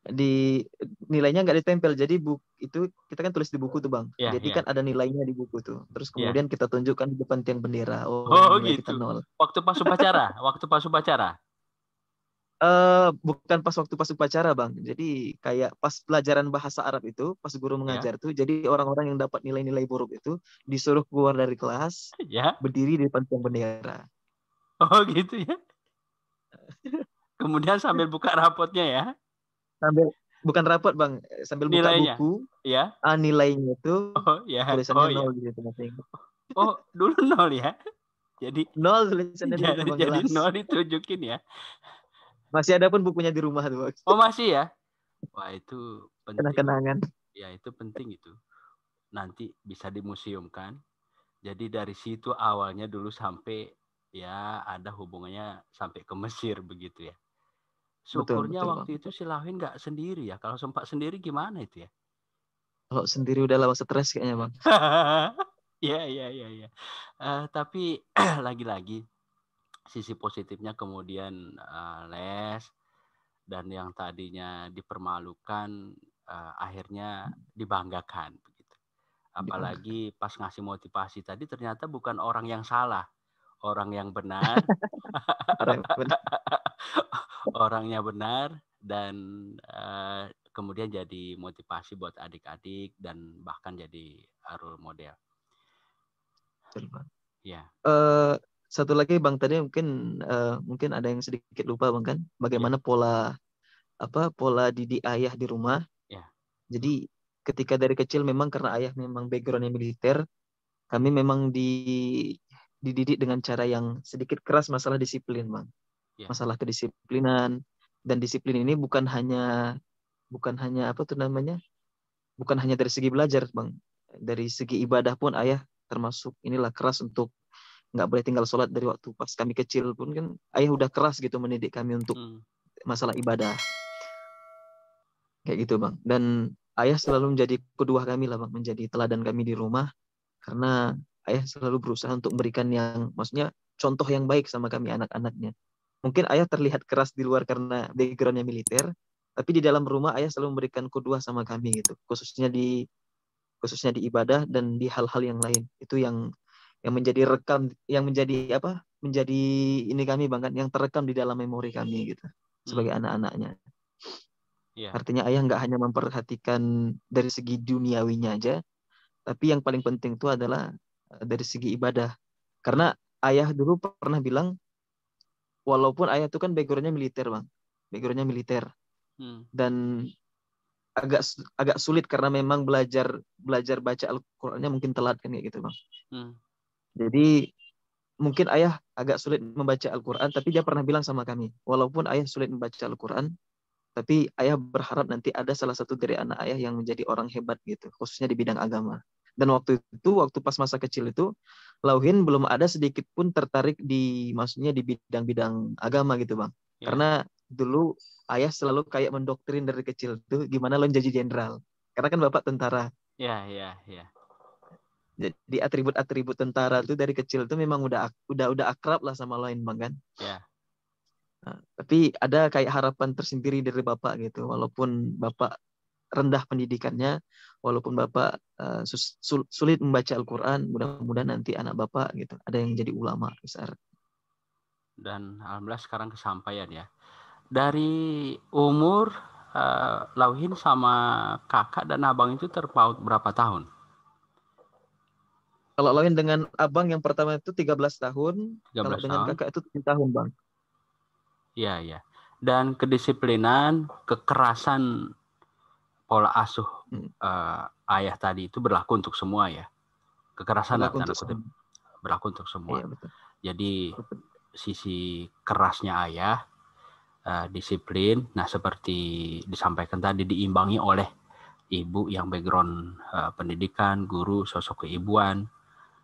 Di nilainya nggak ditempel, jadi itu kita kan tulis di buku tuh Bang, Ya, jadi ya, kan ada nilainya di buku tuh, terus ya. kemudian kita tunjukkan di depan tiang bendera, oh Oh ini nilai kita gitu. 0. Waktu pas upacara. Bukan pas upacara Bang, jadi kayak pas pelajaran bahasa Arab itu pas guru Ya, mengajar tuh, jadi orang-orang yang dapat nilai-nilai buruk itu disuruh keluar dari kelas, ya. berdiri di depan tiang bendera Oh gitu ya. Kemudian sambil buka rapotnya ya, sambil, bukan rapot Bang, sambil buka nilainya. buku, Ya. nilainya itu Oh ya, tulisannya oh ya. 0 di situ masing. Oh dulu 0 ya. Jadi 0 tulisannya di situ Bang, jadi jelas. 0 ditunjukin ya. Masih ada pun bukunya di rumah tuh Bang. Oh masih ya. Wah itu penting. Kenang-kenangan. Ya itu penting itu. Nanti bisa dimuseumkan. Jadi dari situ awalnya dulu sampai ya ada hubungannya sampai ke Mesir begitu ya. Betul, Syukurnya betul Bang. waktu itu si Lawin nggak sendiri ya. Kalau sempat sendiri gimana itu ya? Kalau sendiri udah lama stres kayaknya Bang. Iya, iya, iya, iya. Tapi lagi-lagi sisi positifnya kemudian les dan yang tadinya dipermalukan akhirnya dibanggakan begitu. Dibanggakan. Apalagi pas ngasih motivasi tadi ternyata bukan orang yang salah, orang yang benar, Orang benar. orangnya benar dan kemudian jadi motivasi buat adik-adik dan bahkan jadi role model. Betul, Bang. Ya, Eh, Satu lagi Bang tadi mungkin ada yang sedikit lupa Bang kan ya, bagaimana pola didik ayah di rumah. ya. Jadi ketika dari kecil memang karena ayah memang backgroundnya militer, kami memang dididik dengan cara yang sedikit keras masalah disiplin Bang. Ya. Masalah kedisiplinan, dan disiplin ini bukan hanya apa tuh namanya? Bukan hanya dari segi belajar Bang. Dari segi ibadah pun ayah termasuk inilah keras untuk nggak boleh tinggal sholat dari waktu pas kami kecil pun kan ayah udah keras gitu mendidik kami untuk Hmm. masalah ibadah kayak gitu Bang. Dan ayah selalu menjadi kedua kami lah Bang, menjadi teladan kami di rumah karena ayah selalu berusaha untuk memberikan yang maksudnya contoh yang baik sama kami anak-anaknya. Mungkin ayah terlihat keras di luar karena backgroundnya militer, tapi di dalam rumah ayah selalu memberikan kedua sama kami gitu, khususnya di ibadah dan di hal-hal yang lain. Itu yang menjadi rekam, yang menjadi apa? Menjadi ini kami Bang kan, yang terekam di dalam memori kami gitu sebagai Hmm. anak-anaknya. Ya. Artinya ayah nggak hanya memperhatikan dari segi duniawinya aja, tapi yang paling penting itu adalah dari segi ibadah. Hmm. Karena ayah dulu pernah bilang, walaupun ayah itu kan backgroundnya militer Bang, backgroundnya militer Hmm. dan agak sulit karena memang belajar belajar baca Al-Qur'annya mungkin telat kan kayak gitu Bang. Hmm. Jadi mungkin ayah agak sulit membaca Al-Quran, tapi dia pernah bilang sama kami, walaupun ayah sulit membaca Al-Quran, tapi ayah berharap nanti ada salah satu dari anak ayah yang menjadi orang hebat gitu, khususnya di bidang agama. Dan waktu pas masa kecil itu, Lauhin belum ada sedikit pun tertarik maksudnya di bidang-bidang agama gitu bang. Ya. Karena dulu ayah selalu kayak mendoktrin dari kecil tuh gimana lo jadi jenderal. Karena kan bapak tentara. Ya. Ya. Ya. Jadi atribut-atribut tentara tuh dari kecil tuh memang udah akrab lah sama lain bang kan. Ya. Nah, tapi ada kayak harapan tersendiri dari bapak gitu, walaupun bapak rendah pendidikannya, walaupun bapak sulit membaca Al-Quran, mudah-mudahan nanti anak bapak gitu ada yang jadi ulama besar. Dan alhamdulillah sekarang kesampaian ya. Dari umur Lauhin sama kakak dan abang itu terpaut berapa tahun? Kalau lain dengan abang yang pertama itu 13 tahun, kalau 13 dengan tahun? kakak itu 7 tahun bang. Iya, iya. Dan kedisiplinan, kekerasan pola asuh Hmm, ayah tadi itu berlaku untuk semua ya. Kekerasan dalam berlaku tanda untuk kutip semua. berlaku untuk semua. Iya betul. Jadi Betul. sisi kerasnya ayah, disiplin, nah seperti disampaikan tadi diimbangi oleh ibu yang background pendidikan, guru, sosok keibuan.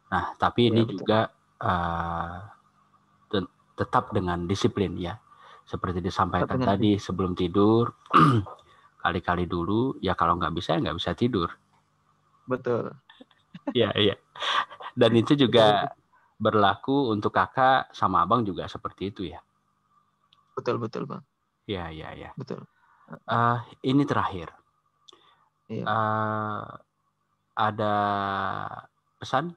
Nah, tapi Iya ini betul. juga tetap dengan disiplin ya. Seperti Tetap disampaikan dengan tadi sebelum tidur, kali-kali dulu, ya kalau nggak bisa, nggak bisa tidur. betul. Iya, iya. Dan itu Betul juga berlaku untuk kakak sama abang juga seperti itu ya. betul betul bang. Iya, iya, iya. Betul. Ini terakhir. Iya. Uh, ada pesan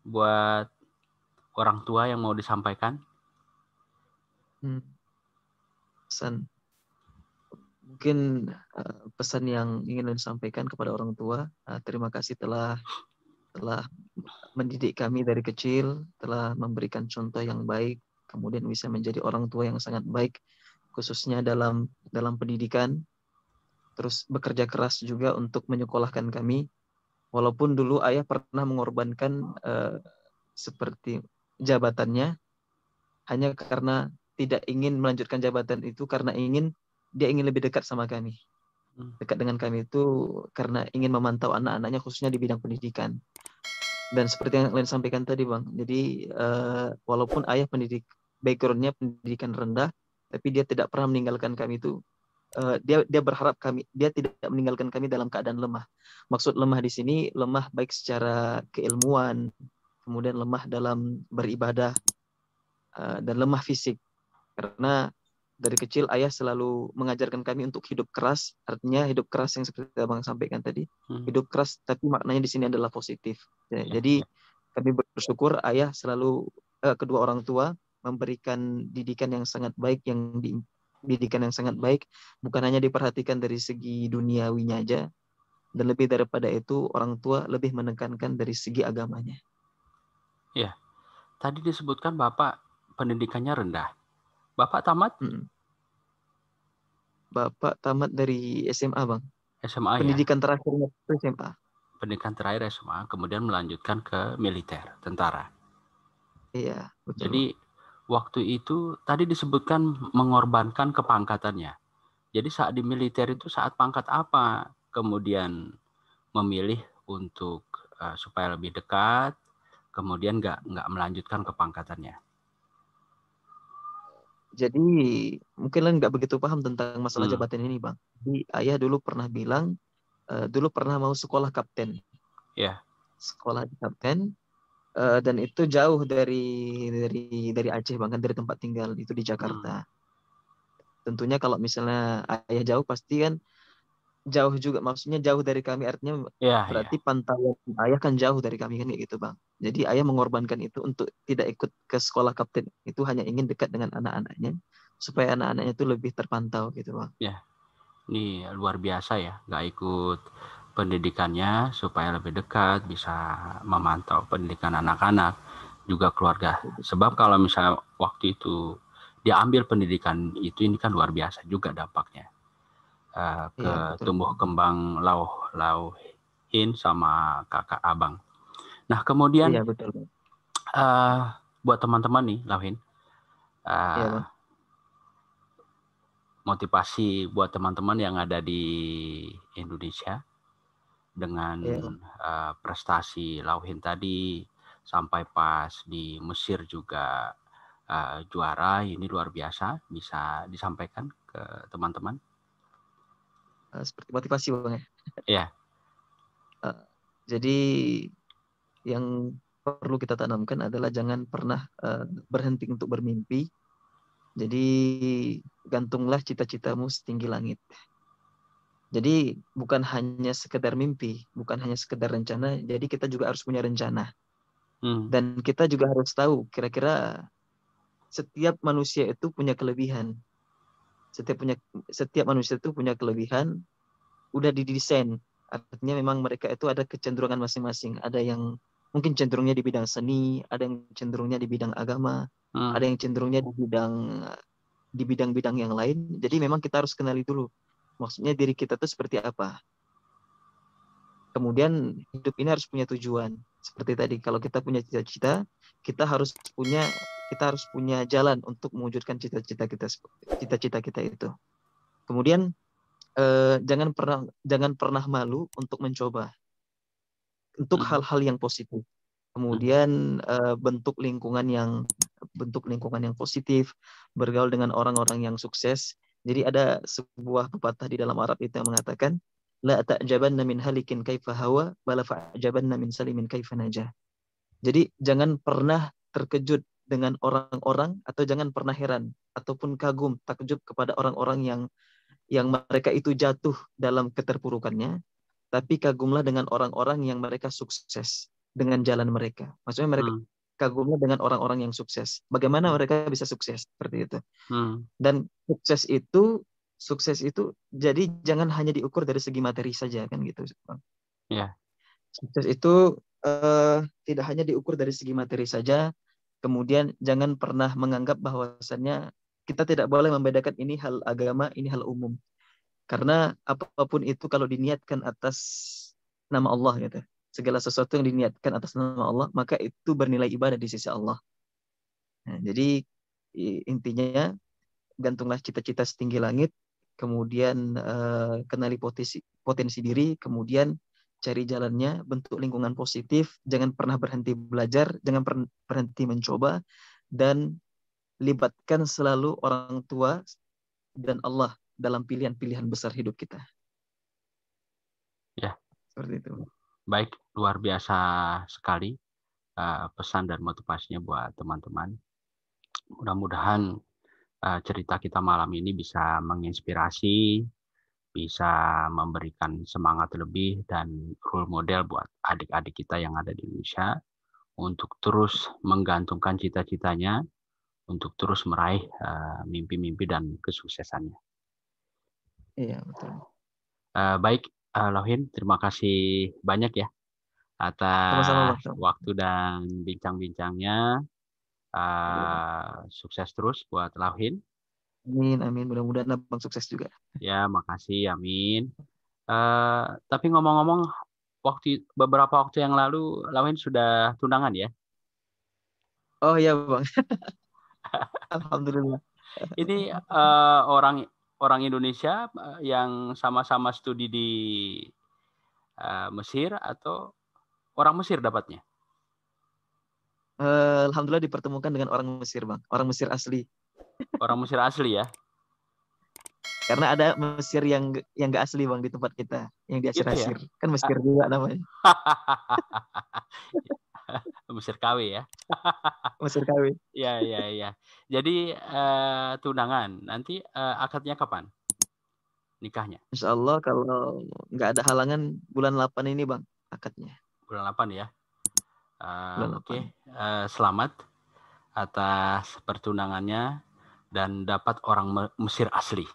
buat orang tua yang mau disampaikan? Hmm, pesan. Mungkin pesan yang ingin disampaikan kepada orang tua, terima kasih telah mendidik kami dari kecil, telah memberikan contoh yang baik, kemudian bisa menjadi orang tua yang sangat baik, khususnya dalam pendidikan, terus bekerja keras juga untuk menyekolahkan kami, walaupun dulu ayah pernah mengorbankan seperti jabatannya, hanya karena tidak ingin melanjutkan jabatan itu karena dia ingin lebih dekat sama kami. Hmm. Dekat dengan kami itu karena ingin memantau anak-anaknya khususnya di bidang pendidikan. Dan seperti yang kalian sampaikan tadi Bang, jadi walaupun ayah backgroundnya pendidikan rendah, tapi dia tidak pernah meninggalkan kami itu. Dia berharap dia tidak meninggalkan kami dalam keadaan lemah. Maksud lemah di sini lemah baik secara keilmuan, kemudian lemah dalam beribadah, dan lemah fisik. Karena dari kecil ayah selalu mengajarkan kami untuk hidup keras, artinya hidup keras yang seperti Abang sampaikan tadi, hidup keras tapi maknanya di sini adalah positif. Ya, Jadi ya. kami bersyukur ayah selalu, kedua orang tua memberikan didikan yang sangat baik, didikan yang sangat baik, bukan hanya diperhatikan dari segi duniawinya aja, dan lebih daripada itu orang tua lebih menekankan dari segi agamanya. Ya, tadi disebutkan Bapak pendidikannya rendah. Bapak tamat Bapak tamat dari SMA Bang. SMA ya, Pendidikan terakhirnya itu SMA. pendidikan terakhir SMA, kemudian melanjutkan ke militer, tentara. Iya, betul Bang. Jadi waktu itu tadi disebutkan mengorbankan kepangkatannya. Jadi saat di militer itu saat pangkat apa kemudian memilih untuk supaya lebih dekat, kemudian nggak melanjutkan kepangkatannya. Jadi mungkin kalian nggak begitu paham tentang masalah jabatan ini Bang. Jadi ayah dulu pernah bilang, dulu pernah mau sekolah kapten. Ya. Sekolah di kapten, dan itu jauh dari Aceh Bang, kan dari tempat tinggal itu di Jakarta. Tentunya kalau misalnya ayah jauh pasti kan jauh juga, maksudnya jauh dari kami, artinya Ya, ya. berarti pantauan ayah kan jauh dari kami kan kayak gitu Bang. Jadi ayah mengorbankan itu untuk tidak ikut ke sekolah kapten, itu hanya ingin dekat dengan anak-anaknya supaya anak-anaknya itu lebih terpantau gitu Bang. Ya, ini luar biasa ya, nggak ikut pendidikannya supaya lebih dekat, bisa memantau pendidikan anak-anak, juga keluarga. Sebab kalau misalnya waktu itu diambil pendidikan itu, ini kan luar biasa juga dampaknya. Ke Iya betul. tumbuh kembang Lauhin sama kakak abang. Nah kemudian Iya betul Bang. buat teman-teman nih Lauhin, Iya uh, Bang. motivasi buat teman-teman yang ada di Indonesia dengan Iya Bang. prestasi Lauhin tadi, sampai pas di Mesir juga juara, ini luar biasa, bisa disampaikan ke teman-teman. Seperti motivasi Bang ya. Ya. Uh, jadi yang perlu kita tanamkan adalah jangan pernah berhenti untuk bermimpi. Jadi gantunglah cita-citamu setinggi langit. Jadi bukan hanya sekedar mimpi, bukan hanya sekedar rencana, jadi kita juga harus punya rencana. Dan kita juga harus tahu kira-kira setiap manusia itu punya kelebihan. Setiap manusia itu punya kelebihan, udah didesain. Artinya memang mereka itu ada kecenderungan masing-masing. Ada yang mungkin cenderungnya di bidang seni, ada yang cenderungnya di bidang agama, ada yang cenderungnya di bidang-bidang yang lain. Jadi memang kita harus kenali dulu. Maksudnya diri kita itu seperti apa. Kemudian hidup ini harus punya tujuan. Seperti tadi, kalau kita punya cita-cita, kita harus punya jalan untuk mewujudkan cita-cita kita itu. Kemudian jangan pernah malu untuk mencoba untuk hal-hal yang positif. Kemudian bentuk lingkungan yang positif, bergaul dengan orang-orang yang sukses. Jadi ada sebuah pepatah di dalam Arab itu yang mengatakan, la ta'jabanna min halikin kaifa hawa, bala fa'jabanna min salimin kaifa najah. Jadi jangan pernah terkejut dengan orang-orang, atau jangan pernah heran ataupun kagum, takjub kepada orang-orang yang mereka itu jatuh dalam keterpurukannya, tapi kagumlah dengan orang-orang yang mereka sukses dengan jalan mereka. Maksudnya mereka kagumlah dengan orang-orang yang sukses. Bagaimana mereka bisa sukses seperti itu. Dan sukses itu jadi jangan hanya diukur dari segi materi saja kan gitu, Bang. Ya. Sukses itu tidak hanya diukur dari segi materi saja. Kemudian jangan pernah menganggap bahwasannya kita tidak boleh membedakan ini hal agama, ini hal umum. Karena apapun itu kalau diniatkan atas nama Allah gitu. Segala sesuatu yang diniatkan atas nama Allah, maka itu bernilai ibadah di sisi Allah. Nah, jadi intinya gantunglah cita-cita setinggi langit, kemudian kenali potensi diri, kemudian cari jalannya, bentuk lingkungan positif, jangan pernah berhenti belajar, jangan berhenti mencoba, dan libatkan selalu orang tua dan Allah dalam pilihan-pilihan besar hidup kita. Ya, Seperti itu. baik, luar biasa sekali pesan dan motivasinya buat teman-teman. Mudah-mudahan cerita kita malam ini bisa menginspirasi, bisa memberikan semangat lebih dan role model buat adik-adik kita yang ada di Indonesia untuk terus menggantungkan cita-citanya, untuk terus meraih mimpi-mimpi dan kesuksesannya. Iya, betul. Baik, Lauhin, terima kasih banyak ya Sama-sama, atas Bang. waktu dan bincang-bincangnya. Sukses terus buat Lauhin. Amin, amin. Mudah-mudahan Abang sukses juga. Ya, makasih, amin. Tapi ngomong-ngomong, beberapa waktu yang lalu Lauhin sudah tunangan ya? Oh iya, Bang. Alhamdulillah. Ini orang orang Indonesia yang sama-sama studi di Mesir atau orang Mesir dapatnya? Alhamdulillah dipertemukan dengan orang Mesir, Bang. Orang Mesir asli. Orang Mesir asli ya? Karena ada Mesir yang gak asli, Bang, di tempat kita, yang di Gitu ya? Aceh-Aceh. Kan Mesir juga namanya. Mesir KW ya? Mesir KW. Ya, ya, ya. Jadi tunangan. Nanti akadnya kapan? Nikahnya? Insya Allah kalau nggak ada halangan bulan 8 ini, Bang, akadnya. Bulan 8 ya? Bulan Oke. 8. Selamat atas pertunangannya dan dapat orang Mesir asli.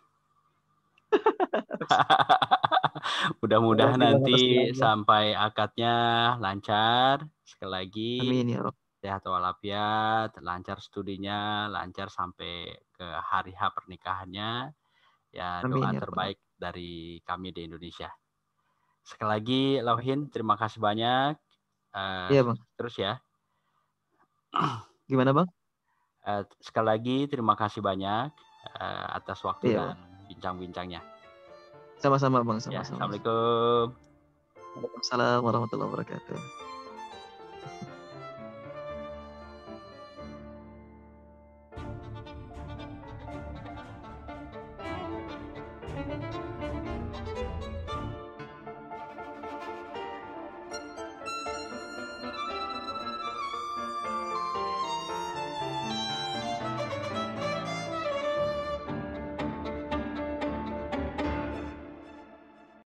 Mudah-mudahan Makasih, Bang, atas nanti doanya. sampai akadnya lancar. Sekali lagi, Amin ya Rob. sehat walafiat, lancar studinya, lancar sampai ke hari H pernikahannya. Ya, doa Amin ya Rob. terbaik dari kami di Indonesia. Sekali lagi, Lauhin, terima kasih banyak. Iya, Bang. Terus ya. Gimana, Bang? Sekali lagi, terima kasih banyak atas waktu Iya, dan Bang. bincang-bincangnya. Sama-sama, Bang, Ya, sama-sama. Assalamualaikum. Waalaikumsalam warahmatullahi wabarakatuh.